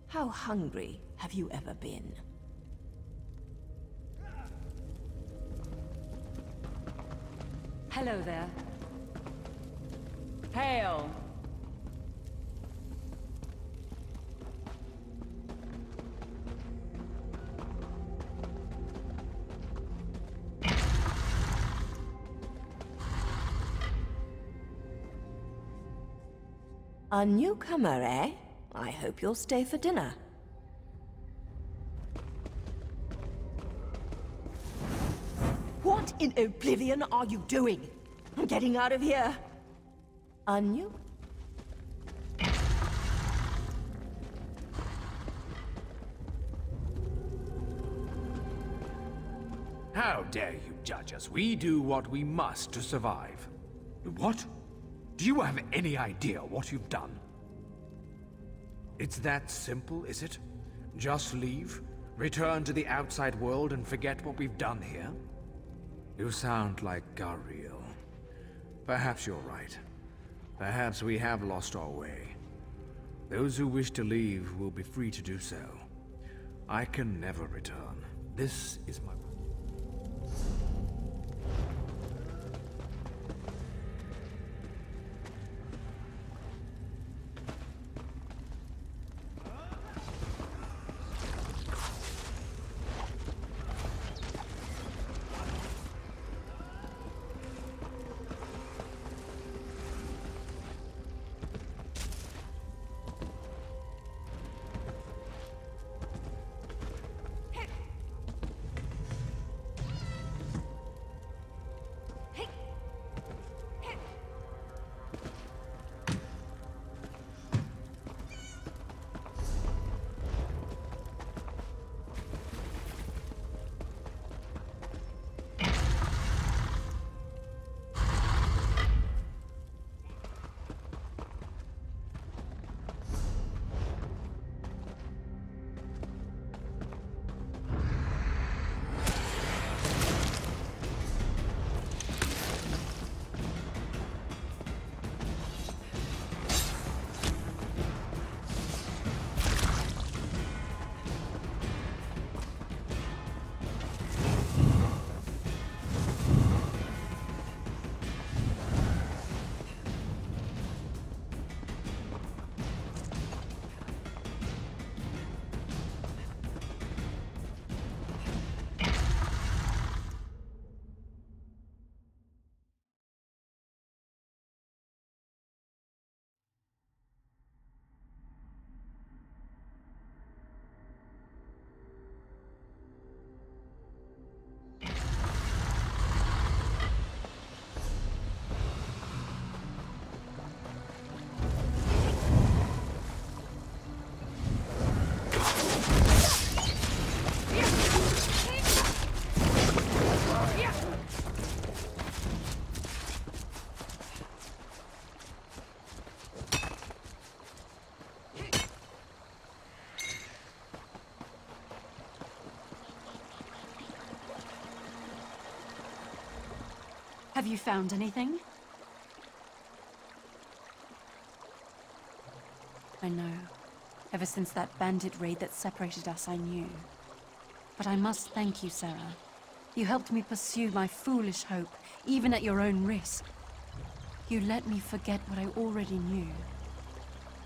S16: how hungry have you ever been?
S17: Hello there. Hail!
S16: A newcomer, eh? I hope you'll stay for dinner. What in Oblivion are you doing? I'm getting out of here. A new...
S4: How dare you judge us? We do what we must to survive. What? Do you have any idea what you've done? It's that simple, is it? Just leave, return to the outside world and forget what we've done here? You sound like Gariel. Perhaps you're right. Perhaps we have lost our way. Those who wish to leave will be free to do so. I can never return. This is my...
S9: Have you found anything? I know. Ever since that bandit raid that separated us, I knew. But I must thank you, Sarah. You helped me pursue my foolish hope, even at your own risk. You let me forget what I already knew.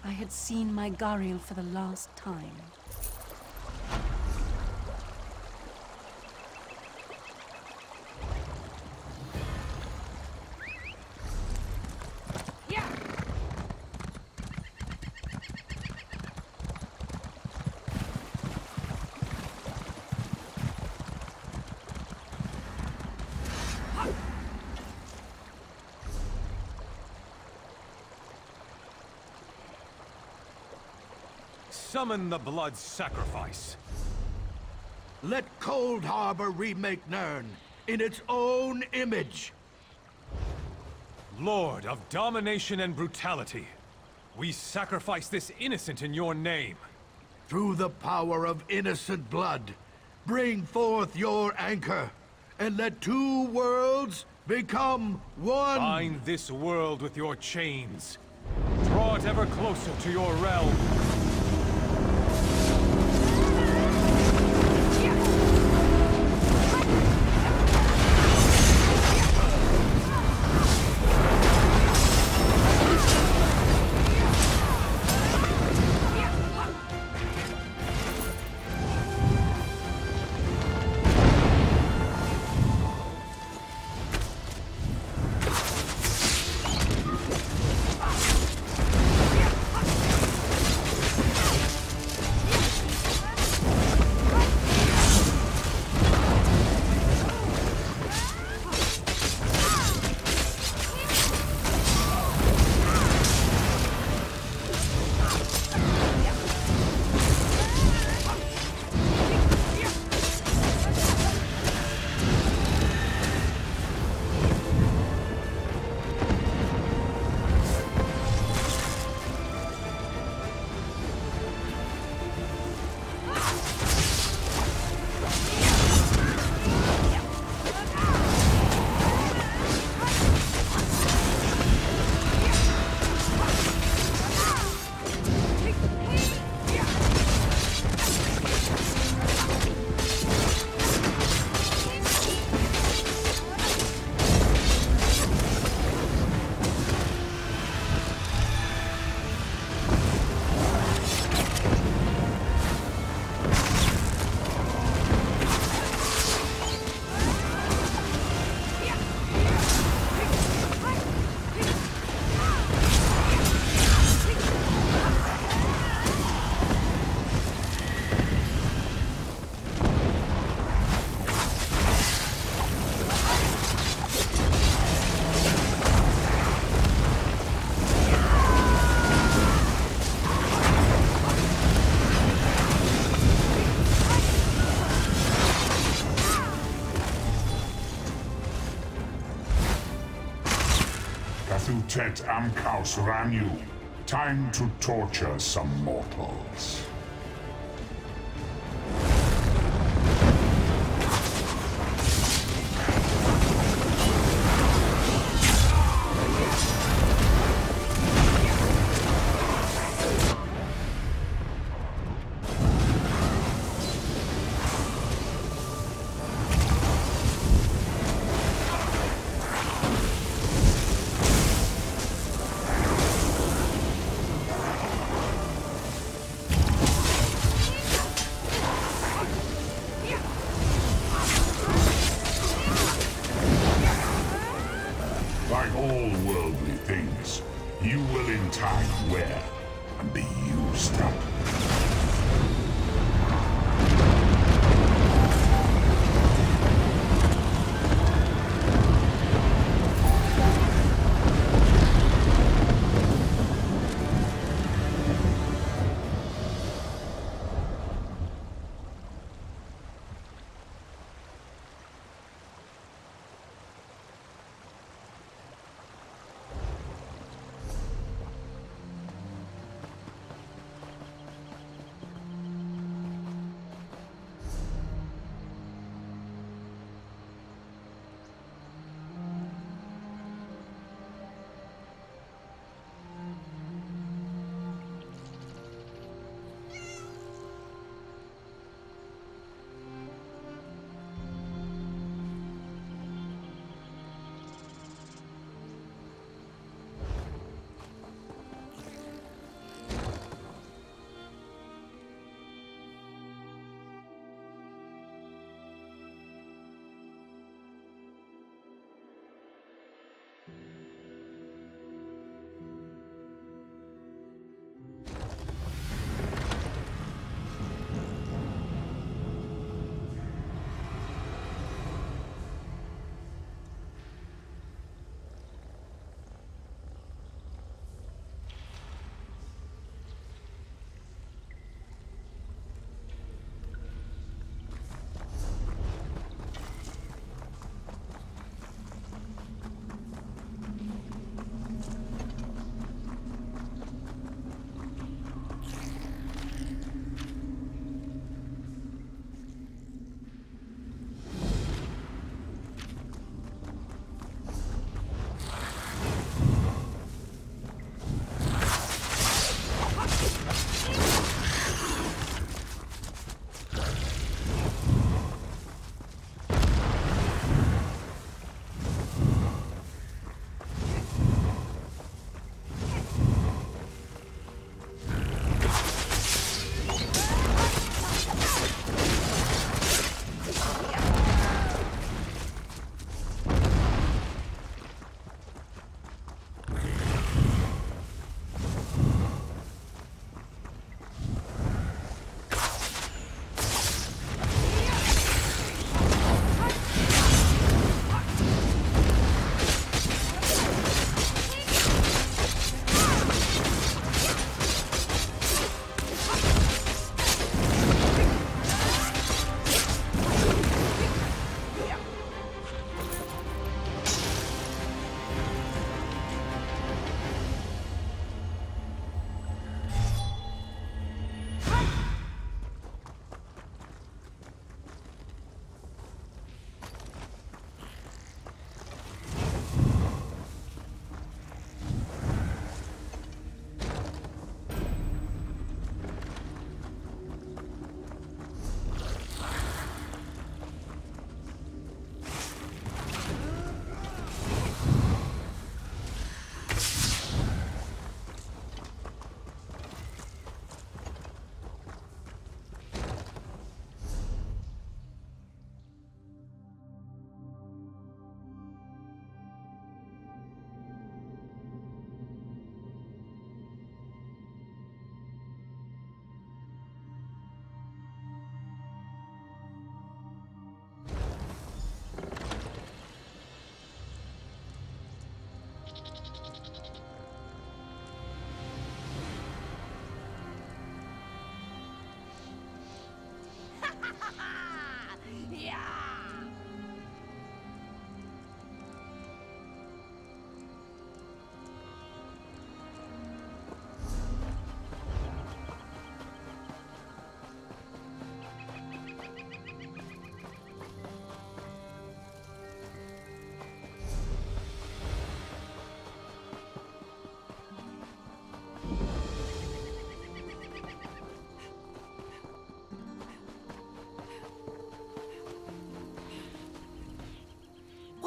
S9: I had seen my Gariel for the last time.
S17: Summon the blood sacrifice.
S10: Let Cold Harbor remake Nirn in its own image.
S17: Lord of domination and brutality, we sacrifice this innocent in your name.
S10: Through the power of innocent blood, bring forth your anchor, and let two worlds become one.
S17: Bind this world with your chains. Draw it ever closer to your realm.
S15: Tet Amkaus Ranyu. Time to torture some mortals. Like all worldly things, you will in time wear and be used up.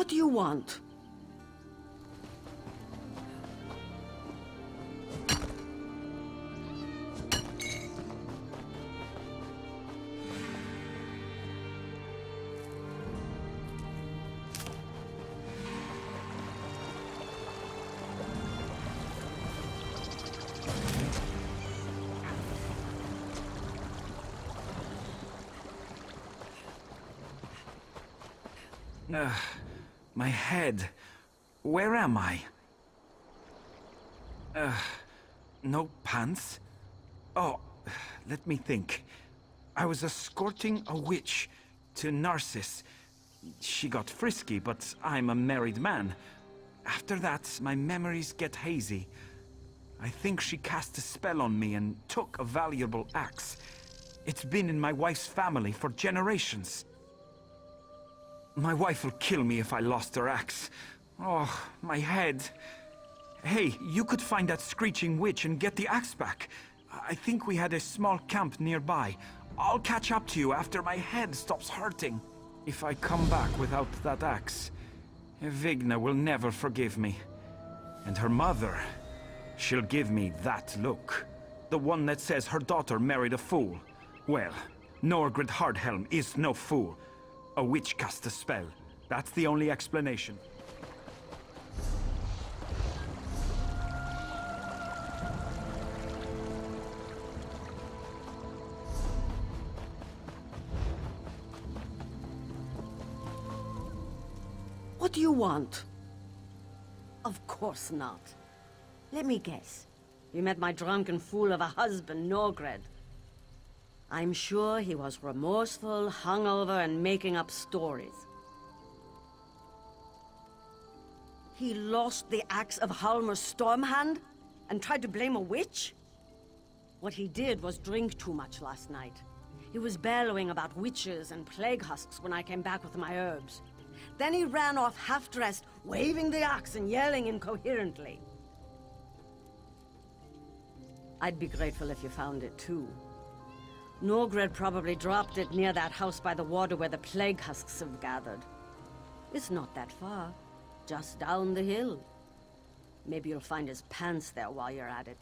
S18: What do you want?
S19: My head. Where am I? No pants? Oh, let me think. I was escorting a witch to Narcissus. She got frisky, but I'm a married man. After that, my memories get hazy. I think she cast a spell on me and took a valuable axe. It's been in my wife's family for generations. My wife will kill me if I lost her axe. Oh, my head. Hey, you could find that screeching witch and get the axe back. I think we had a small camp nearby. I'll catch up to you after my head stops hurting. If I come back without that axe, Vigna will never forgive me. And her mother, she'll give me that look. The one that says her daughter married a fool. Well, Norgrid Hardhelm is no fool. A witch cast a spell. That's the only explanation.
S18: What do you want?
S20: Of course not. Let me guess. You met my drunken fool of a husband, Norgred. I'm sure he was remorseful, hungover, and making up stories. He lost the axe of Halmer's Stormhand and tried to blame a witch? What he did was drink too much last night. He was bellowing about witches and plague husks when I came back with my herbs. Then he ran off half-dressed, waving the axe and yelling incoherently. I'd be grateful if you found it too. Norgred probably dropped it near that house by the water where the plague husks have gathered. It's not that far, just down the hill. Maybe you'll find his pants there while you're at it.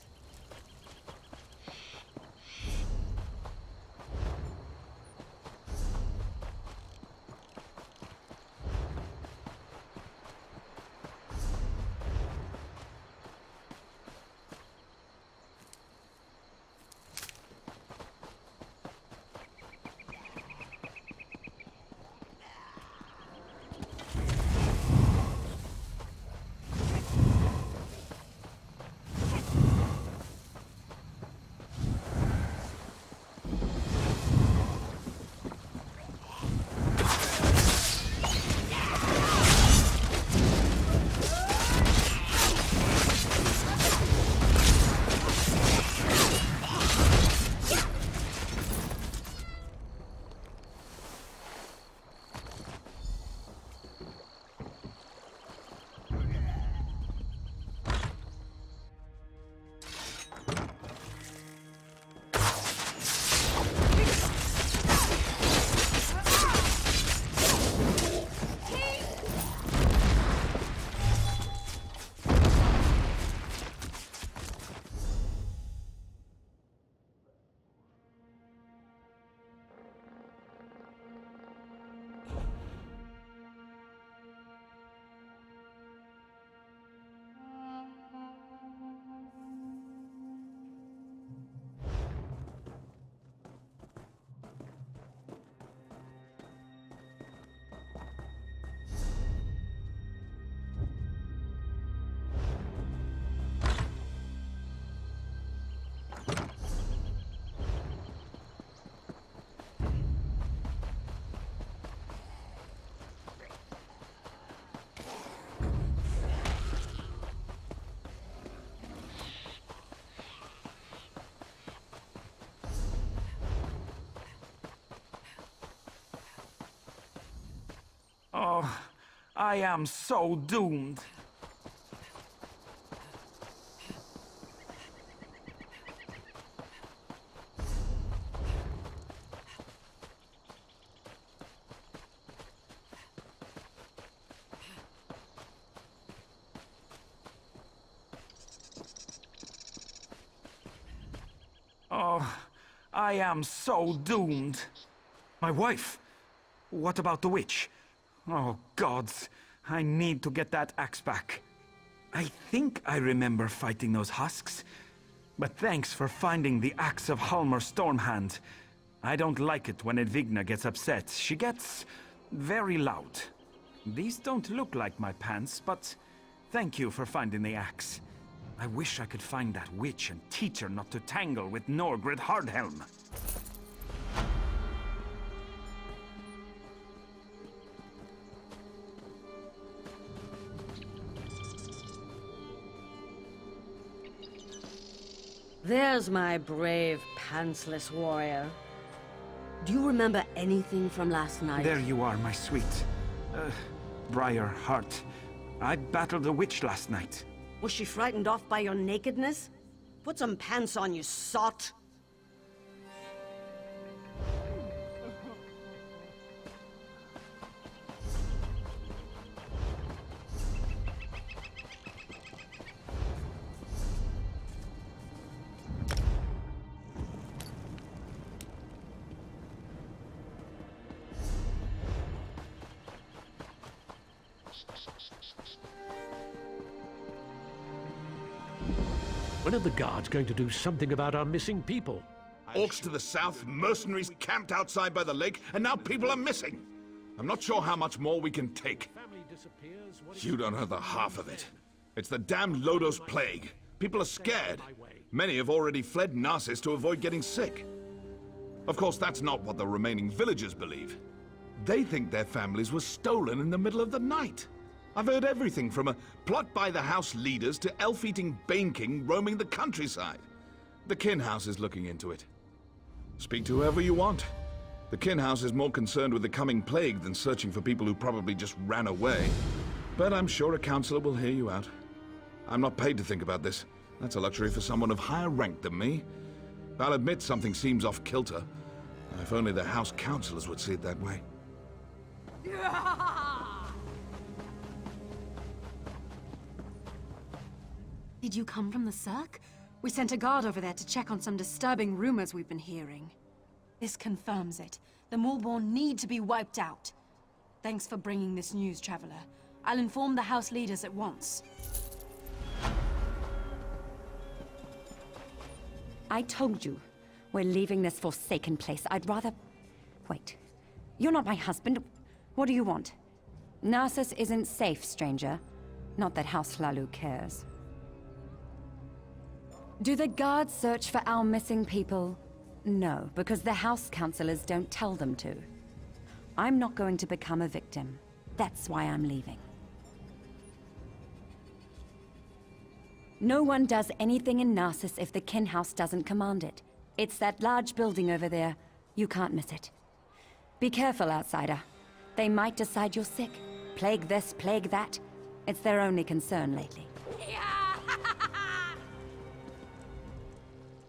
S19: Oh, I am so doomed. I am so doomed. My wife? What about the witch? Oh, gods. I need to get that axe back. I think I remember fighting those husks. But thanks for finding the axe of Halmar Stormhand. I don't like it when Edvigna gets upset. She gets very loud. These don't look like my pants, but thank you for finding the axe. I wish I could find that witch and teach her not to tangle with Norgrid Hardhelm.
S20: There's my brave, pantsless warrior. Do you remember anything from last night?
S19: There you are, my sweet. Briar Heart. I battled a witch last night.
S20: Was she frightened off by your nakedness? Put some pants on, you sot!
S21: When are the guards going to do something about our missing people?
S7: Orcs to the south, mercenaries camped outside by the lake, and now people are missing. I'm not sure how much more we can take. You don't know the half of it. It's the damned Lodos plague. People are scared. Many have already fled Narcissus to avoid getting sick. Of course, that's not what the remaining villagers believe. They think their families were stolen in the middle of the night. I've heard everything from a plot by the house leaders to elf-eating Bane King roaming the countryside. The Kin House is looking into it. Speak to whoever you want. The Kin House is more concerned with the coming plague than searching for people who probably just ran away. But I'm sure a counselor will hear you out. I'm not paid to think about this. That's a luxury for someone of higher rank than me. I'll admit something seems off-kilter. If only the house counselors would see it that way.
S9: Did you come from the Cirque? We sent a guard over there to check on some disturbing rumors we've been hearing. This confirms it. The Maulborn need to be wiped out. Thanks for bringing this news, Traveler. I'll inform the house leaders at once.
S22: I told you. We're leaving this forsaken place. I'd rather... Wait. You're not my husband. What do you want? Narcissus isn't safe, stranger. Not that House Hlalu cares. Do the guards search for our missing people? No, because the house counselors don't tell them to. I'm not going to become a victim. That's why I'm leaving. No one does anything in Narcissus if the Kin House doesn't command it. It's that large building over there. You can't miss it. Be careful, outsider. They might decide you're sick. Plague this, plague that. It's their only concern lately.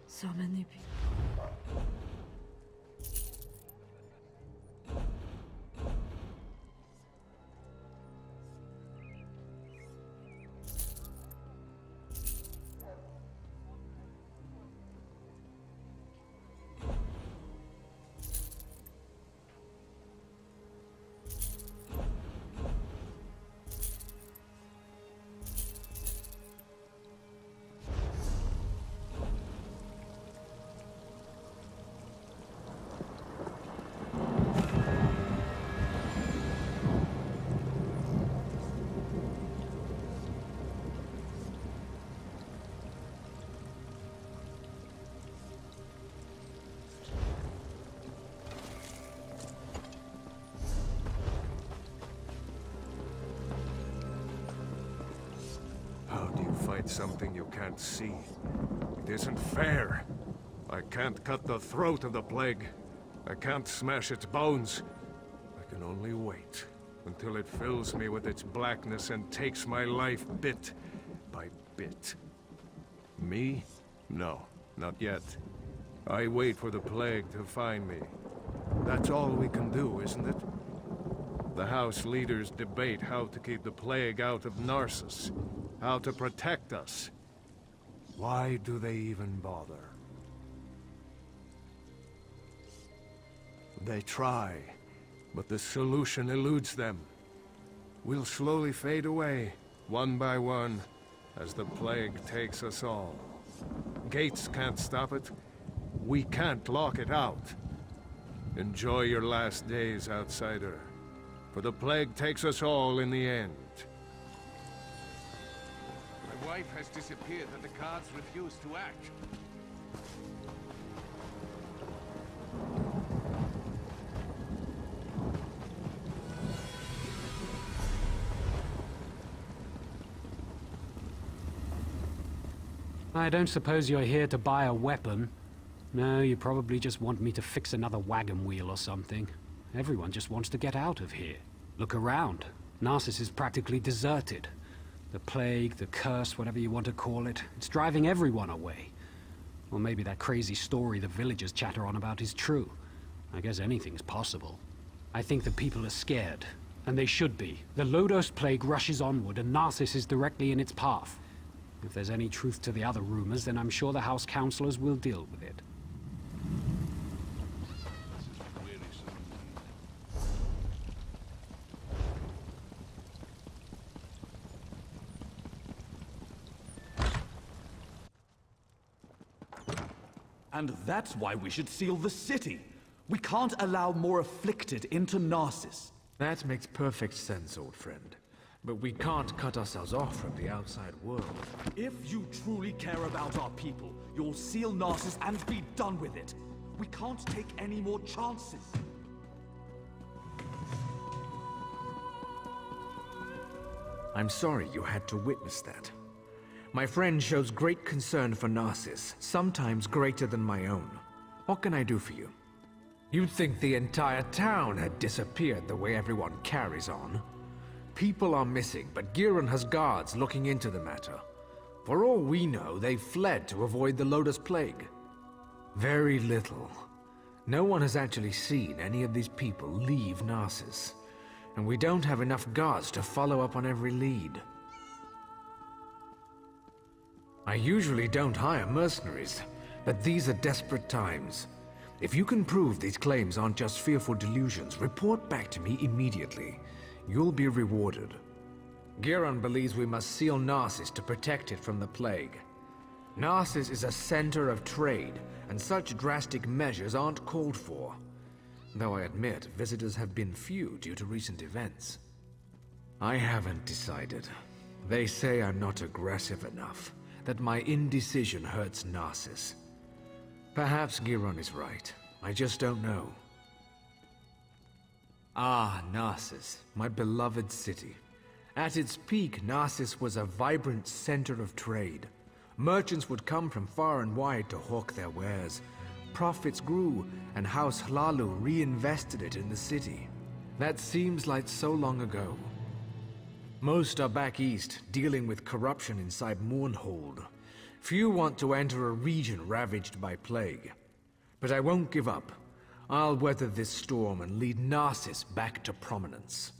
S1: So many people.
S23: Fight something you can't see. It isn't fair. I can't cut the throat of the plague. I can't smash its bones. I can only wait until it fills me with its blackness and takes my life bit by bit. Me? No, not yet. I wait for the plague to find me. That's all we can do, isn't it? The house leaders debate how to keep the plague out of Narcissus. How to protect us. Why do they even bother? They try, but the solution eludes them. We'll slowly fade away, one by one, as the plague takes us all. Gates can't stop it. We can't lock it out. Enjoy your last days, outsider, for the plague takes us all in the end. My wife has disappeared and the guards refuse to act.
S3: I don't suppose you're here to buy a weapon. No, you probably just want me to fix another wagon wheel or something. Everyone just wants to get out of here. Look around. Narcissus is practically deserted. The plague, the curse, whatever you want to call it, it's driving everyone away. Or maybe that crazy story the villagers chatter on about is true. I guess anything's possible. I think the people are scared, and they should be. The Lodos plague rushes onward, and Narcissus is directly in its path. If there's any truth to the other rumors, then I'm sure the House Councillors will deal with it.
S13: And that's why we should seal the city. We can't allow more afflicted into Narcissus.
S4: That makes perfect sense, old friend. But we can't cut ourselves off from the outside world.
S13: If you truly care about our people, you'll seal Narcissus and be done with it. We can't take any more chances.
S4: I'm sorry you had to witness that. My friend shows great concern for Narcissus, sometimes greater than my own. What can I do for you? You'd think the entire town had disappeared the way everyone carries on. People are missing, but Giron has guards looking into the matter. For all we know, they fled to avoid the Lotus Plague. Very little. No one has actually seen any of these people leave Narcissus, and we don't have enough guards to follow up on every lead. I usually don't hire mercenaries, but these are desperate times. If you can prove these claims aren't just fearful delusions, report back to me immediately. You'll be rewarded. Giron believes we must seal Narcissus to protect it from the plague. Narcissus is a center of trade, and such drastic measures aren't called for. Though I admit, visitors have been few due to recent events. I haven't decided. They say I'm not aggressive enough, that my indecision hurts Narcissus. Perhaps Giron is right. I just don't know. Ah, Narcissus, my beloved city. At its peak, Narcissus was a vibrant center of trade. Merchants would come from far and wide to hawk their wares. Profits grew, and House Hlalu reinvested it in the city. That seems like so long ago. Most are back east, dealing with corruption inside Mournhold. Few want to enter a region ravaged by plague. But I won't give up. I'll weather this storm and lead Narcissus back to prominence.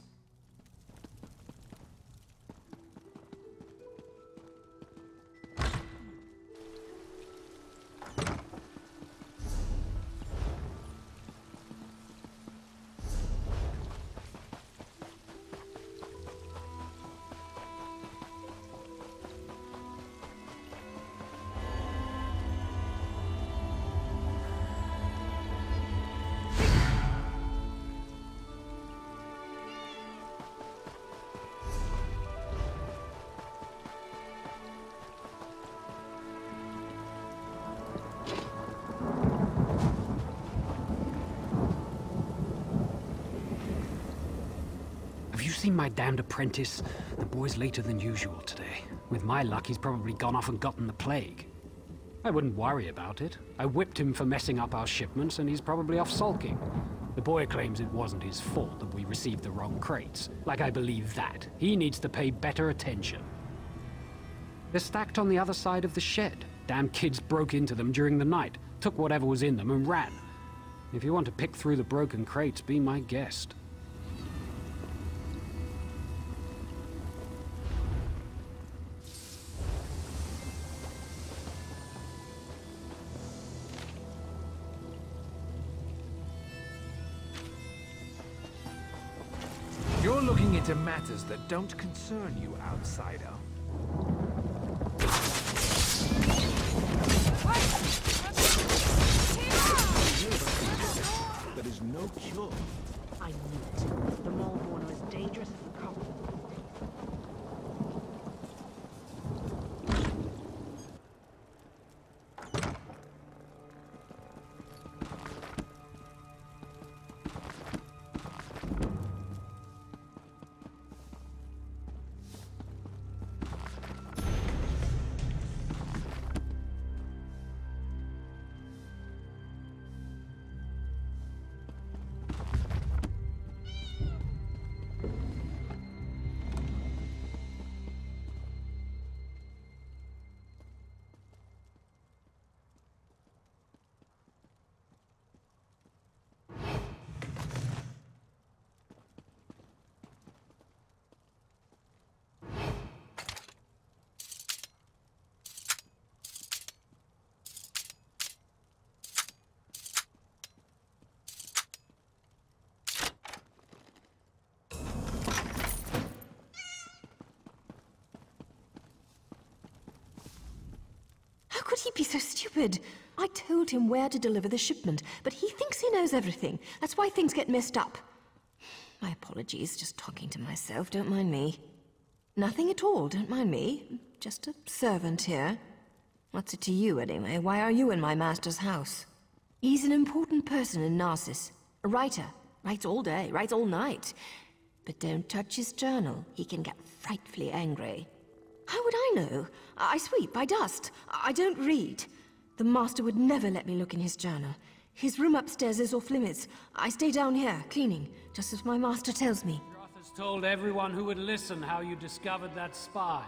S3: Seen my damned apprentice? The boy's later than usual today. With my luck, he's probably gone off and gotten the plague. I wouldn't worry about it. I whipped him for messing up our shipments, and he's probably off sulking. The boy claims it wasn't his fault that we received the wrong crates. Like I believe that. He needs to pay better attention. They're stacked on the other side of the shed. Damn kids broke into them during the night, took whatever was in them and ran. If you want to pick through the broken crates, be my guest.
S5: looking into matters that don't concern you, outsider.
S23: There is no cure.
S1: I knew it. The Maulborn are as dangerous as the common.
S16: How could he be so stupid? I told him where to deliver the shipment, but he thinks he knows everything. That's why things get messed up. My apologies, just talking to myself, don't mind me. Nothing at all, don't mind me. Just a servant here. What's it to you, anyway? Why are you in my master's house? He's an important person in Narcissus. A writer. Writes all day, writes all night. But don't touch his journal. He can get frightfully angry. How would I know? I sweep, I dust. I don't read. The master would never let me look in his journal. His room upstairs is off limits. I stay down here, cleaning, just as my master tells me.
S3: Roth has told everyone who would listen how you discovered that spy.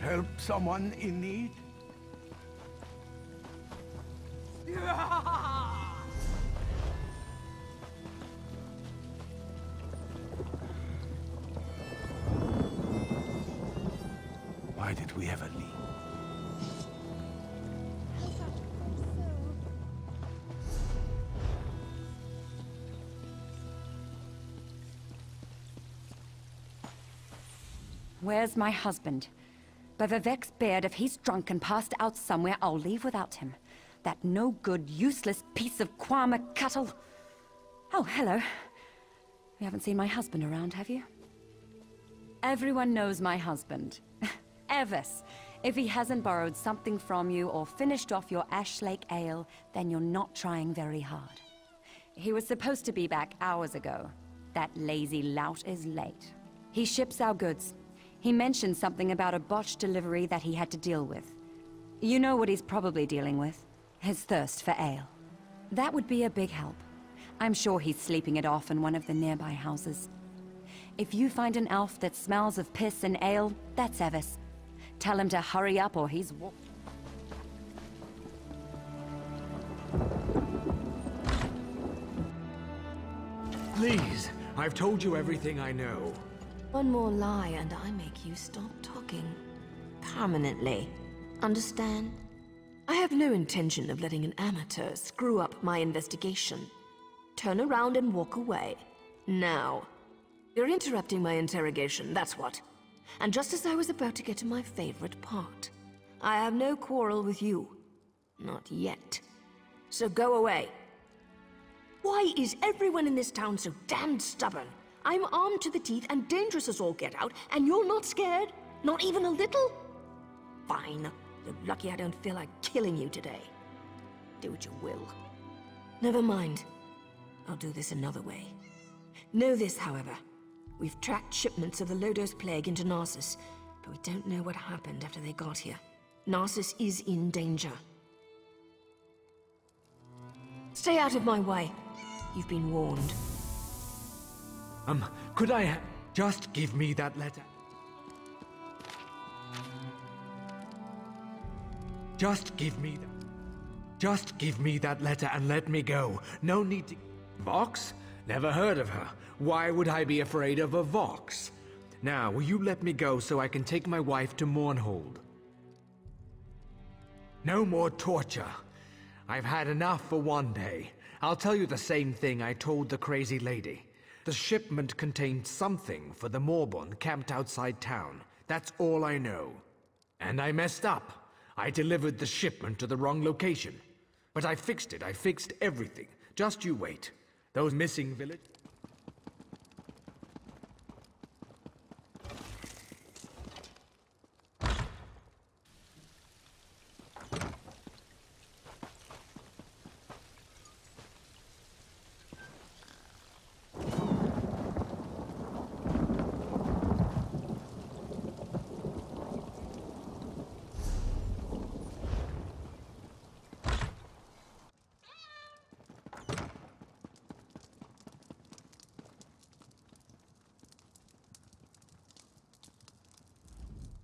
S10: Help someone in need? Why did we ever leave?
S22: Where's my husband? By Vivek's beard, if he's drunk and passed out somewhere, I'll leave without him. That no-good, useless piece of Kwama cattle. Oh, hello. You haven't seen my husband around, have you? Everyone knows my husband. Evis. If he hasn't borrowed something from you or finished off your Ash Lake ale, then you're not trying very hard. He was supposed to be back hours ago. That lazy lout is late. He ships our goods. He mentioned something about a botched delivery that he had to deal with. You know what he's probably dealing with. His thirst for ale. That would be a big help. I'm sure he's sleeping it off in one of the nearby houses. If you find an elf that smells of piss and ale, that's Evis. Tell him to hurry up or he's...
S5: Please, I've told you everything I know.
S16: One more lie and I make you stop talking. Permanently. Understand? I have no intention of letting an amateur screw up my investigation. Turn around and walk away. Now. You're interrupting my interrogation, that's what. And just as I was about to get to my favorite part. I have no quarrel with you. Not yet. So go away. Why is everyone in this town so damned stubborn? I'm armed to the teeth and dangerous as all get out, and you're not scared? Not even a little? Fine. You're lucky I don't feel like killing you today. Do what you will. Never mind. I'll do this another way. Know this, however. We've tracked shipments of the Lodos plague into Narcissus, but we don't know what happened after they got here. Narcissus is in danger. Stay out of my way. You've been warned.
S5: Could I just give me that letter? Just give me that letter and let me go. No need to... Vox? Never heard of her. Why would I be afraid of a Vox? Now, will you let me go so I can take my wife to Mournhold? No more torture. I've had enough for one day. I'll tell you the same thing I told the crazy lady. The shipment contained something for the Morbon camped outside town. That's all I know. And I messed up. I delivered the shipment to the wrong location. But I fixed it. I fixed everything. Just you wait. Those missing village...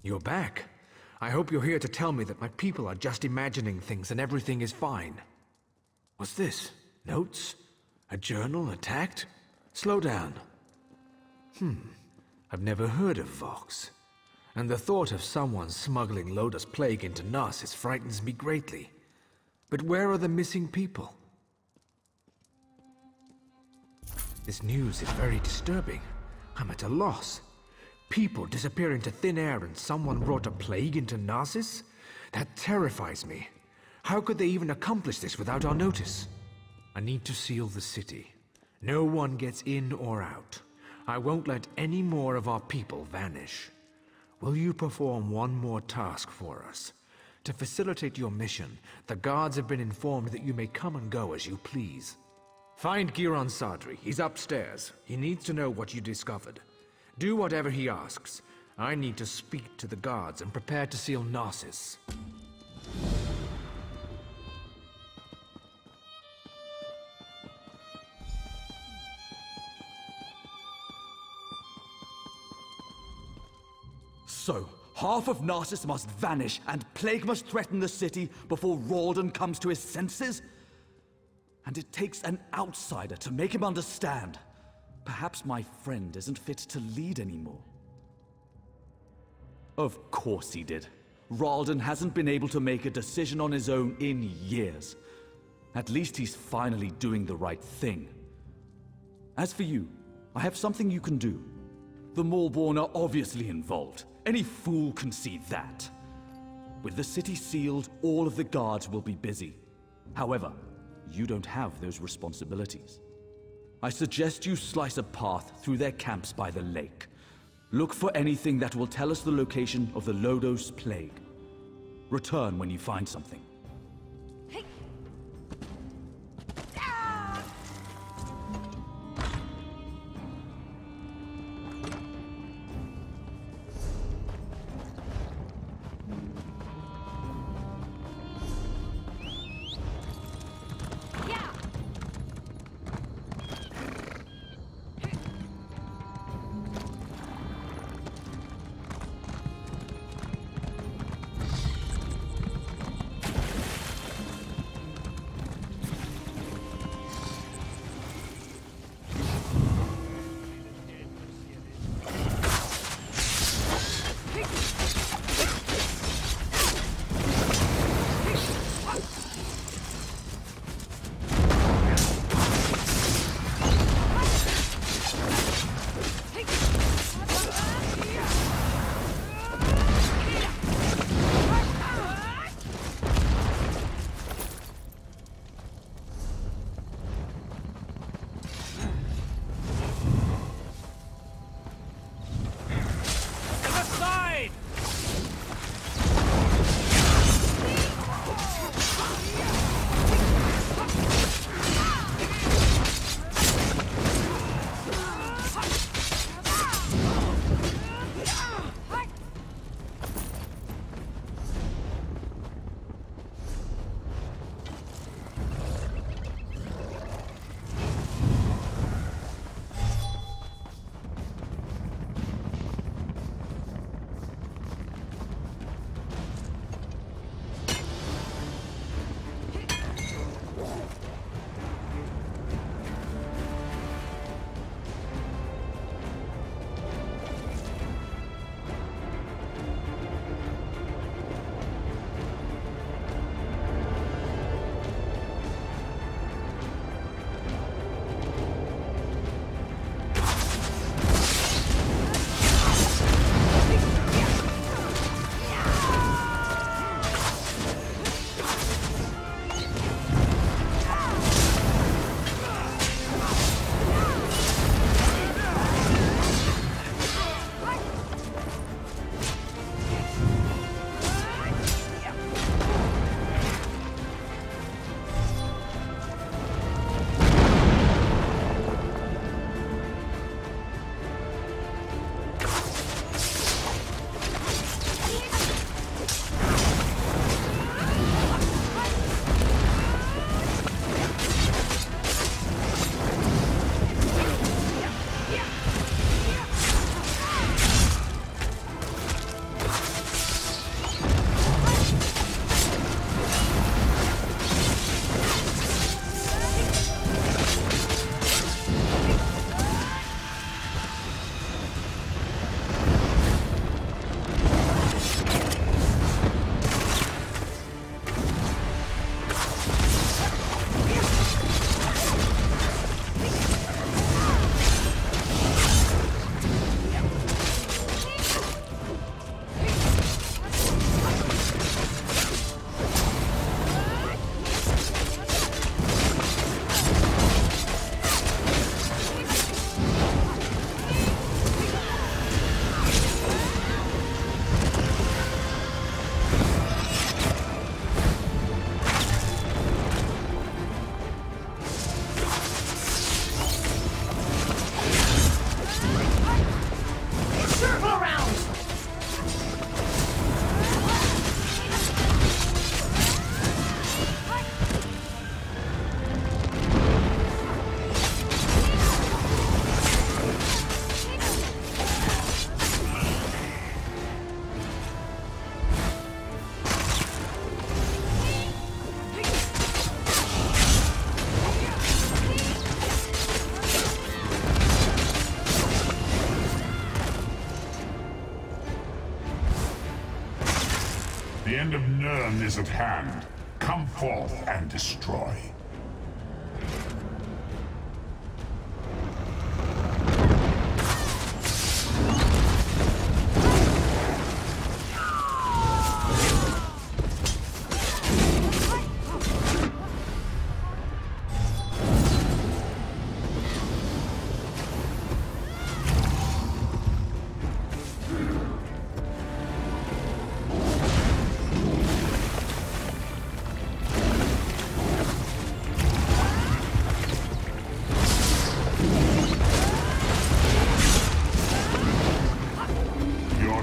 S5: You're back. I hope you're here to tell me that my people are just imagining things and everything is fine. What's this? Notes? A journal attacked? Slow down. I've never heard of Vox. And the thought of someone smuggling Lotus Plague into Narcissus frightens me greatly. But where are the missing people? This news is very disturbing. I'm at a loss. People disappear into thin air and someone brought a plague into Narcissus? That terrifies me. How could they even accomplish this without our notice? I need to seal the city. No one gets in or out. I won't let any more of our people vanish. Will you perform one more task for us? To facilitate your mission, the guards have been informed that you may come and go as you please. Find Giron Sadri. He's upstairs. He needs to know what you discovered. Do whatever he asks. I need to speak to the guards and prepare to seal Narcissus.
S13: So, half of Narcissus must vanish and plague must threaten the city before Ralden comes to his senses? And it takes an outsider to make him understand. Perhaps my friend isn't fit to lead anymore. Of course he did. Ralden hasn't been able to make a decision on his own in years. At least he's finally doing the right thing. As for you, I have something you can do. The Moorborn are obviously involved. Any fool can see that. With the city sealed, all of the guards will be busy. However, you don't have those responsibilities. I suggest you slice a path through their camps by the lake. Look for anything that will tell us the location of the Lodos Plague. Return when you find something.
S15: end of Nirn is at hand. Come forth and destroy.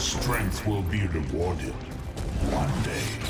S15: Strength will be rewarded one day.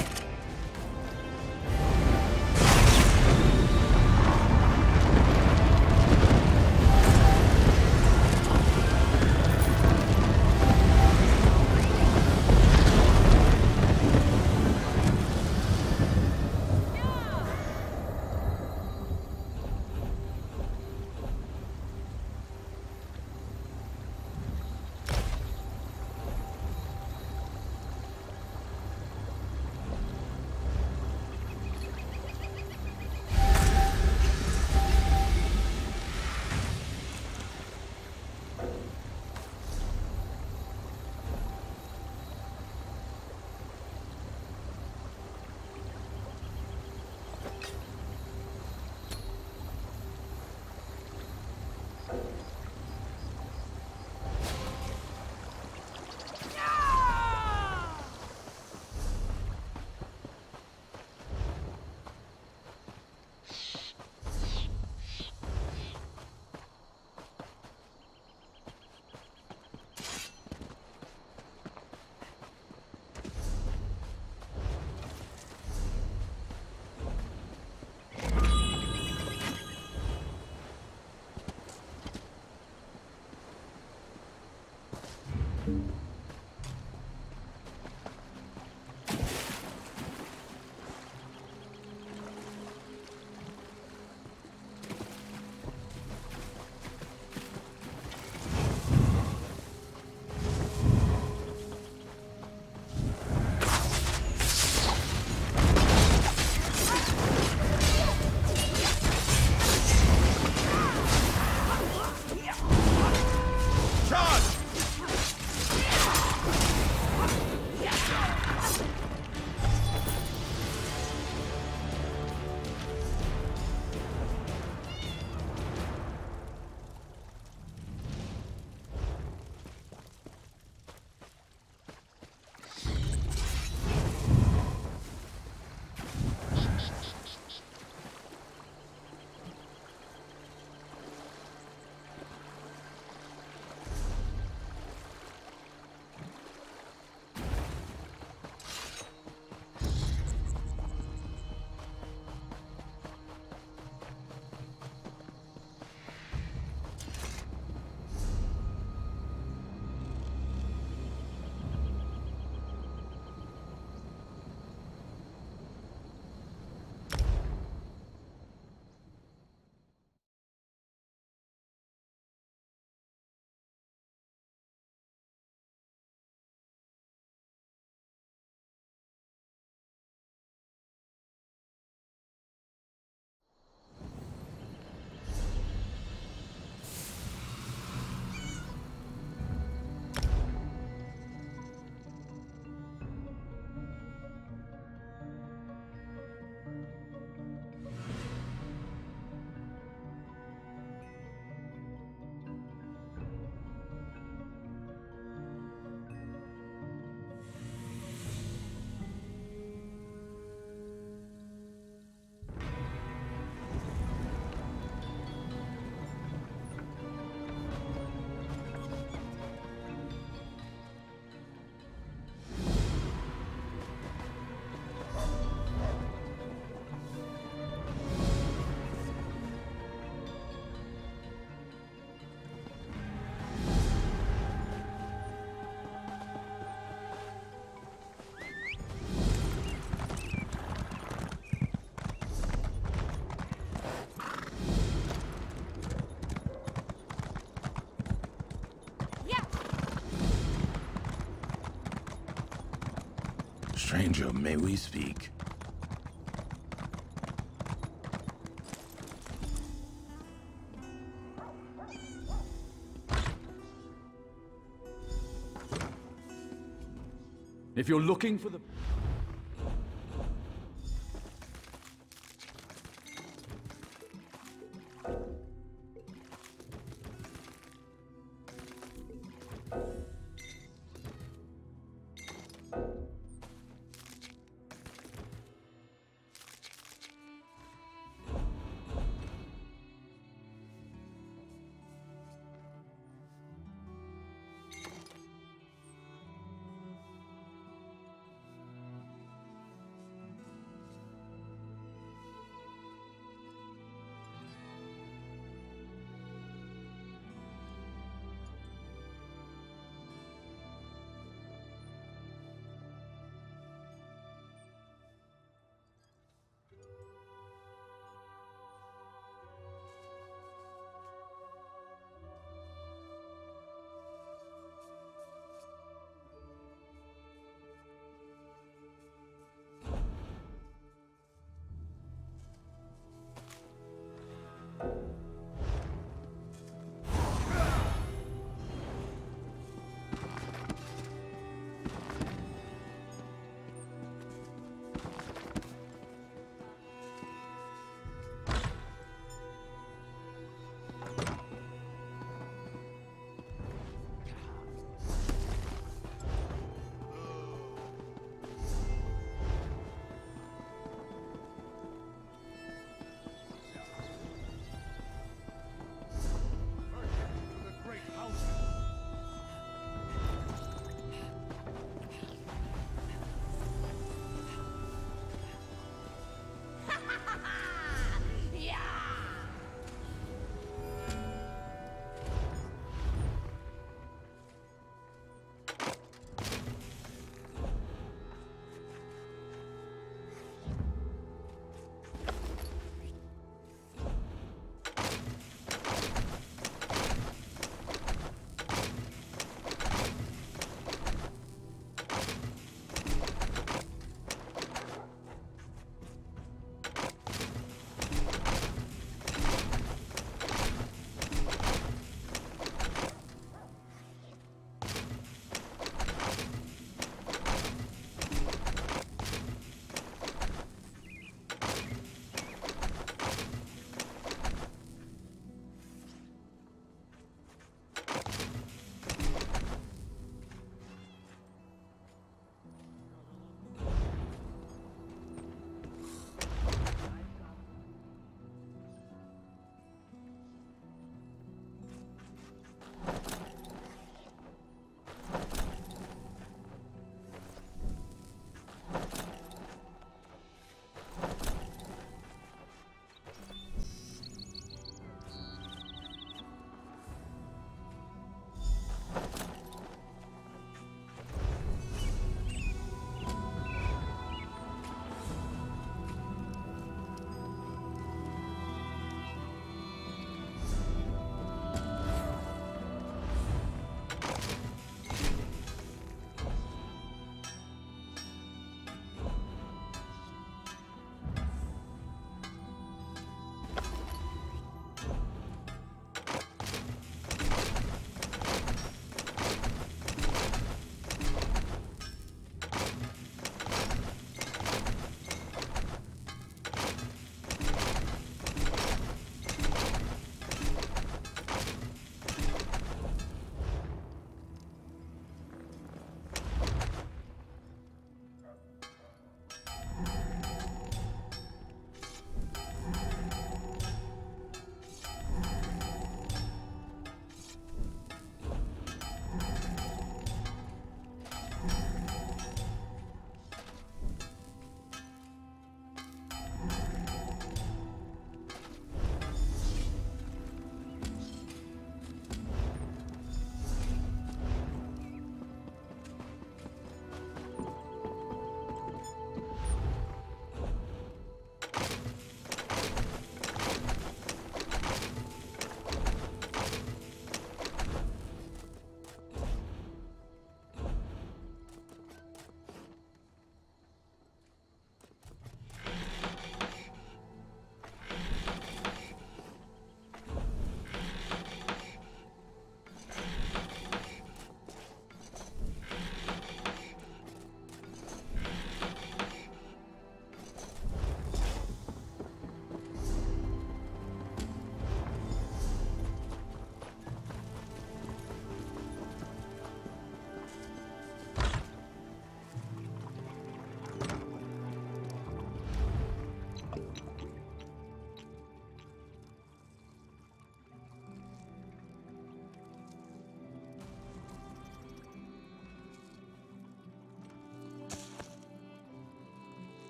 S6: Stranger, may we speak?
S13: If you're looking for the...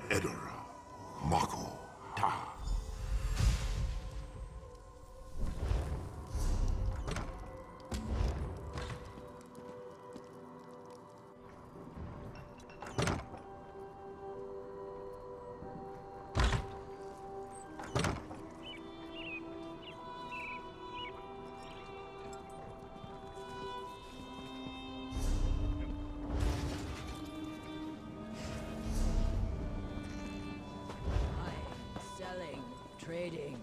S15: Edera, Mako, Ta.
S12: Selling, trading.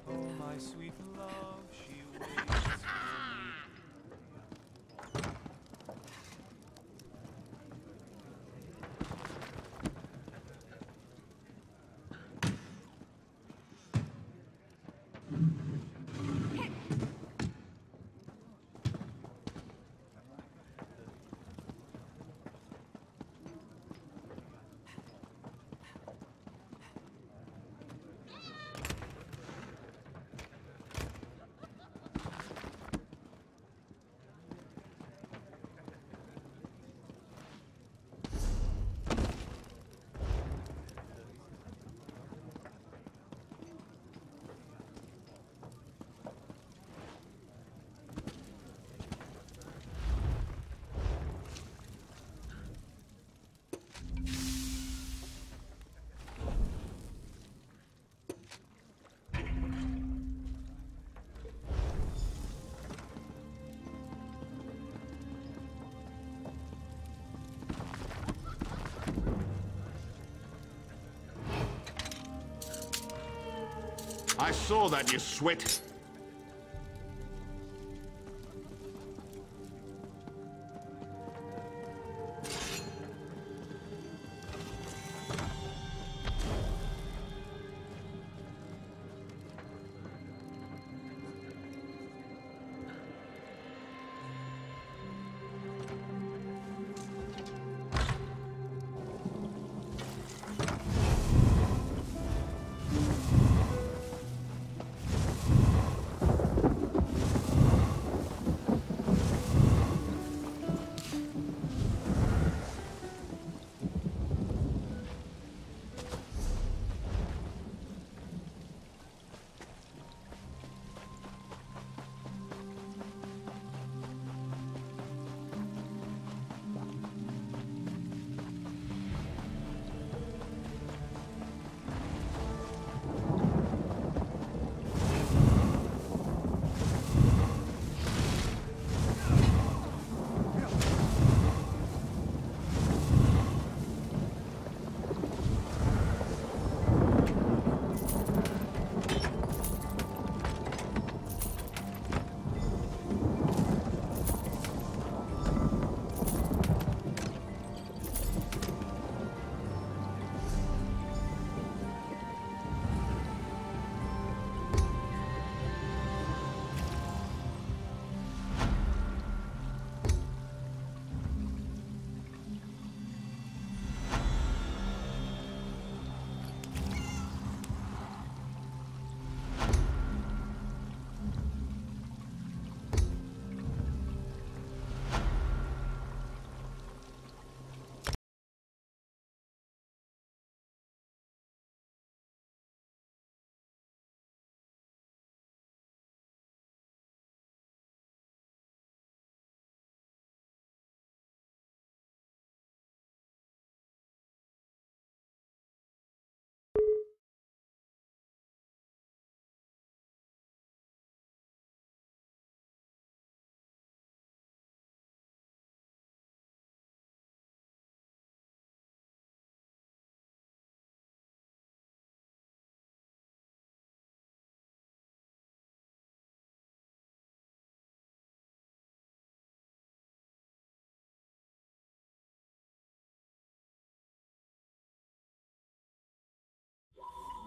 S17: Oh, my sweet love, she waits for
S6: I saw that, you swit.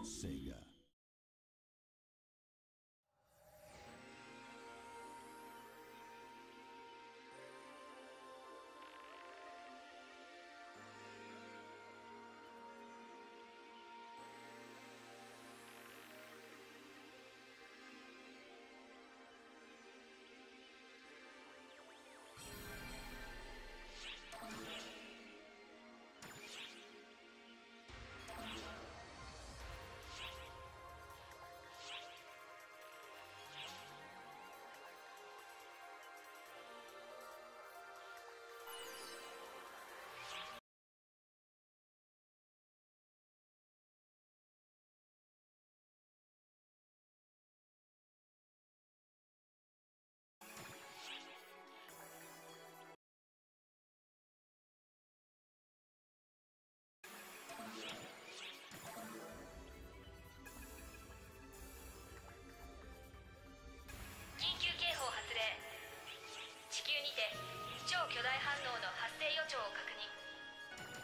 S8: Sega.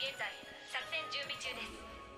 S8: 現在作戦準備中です。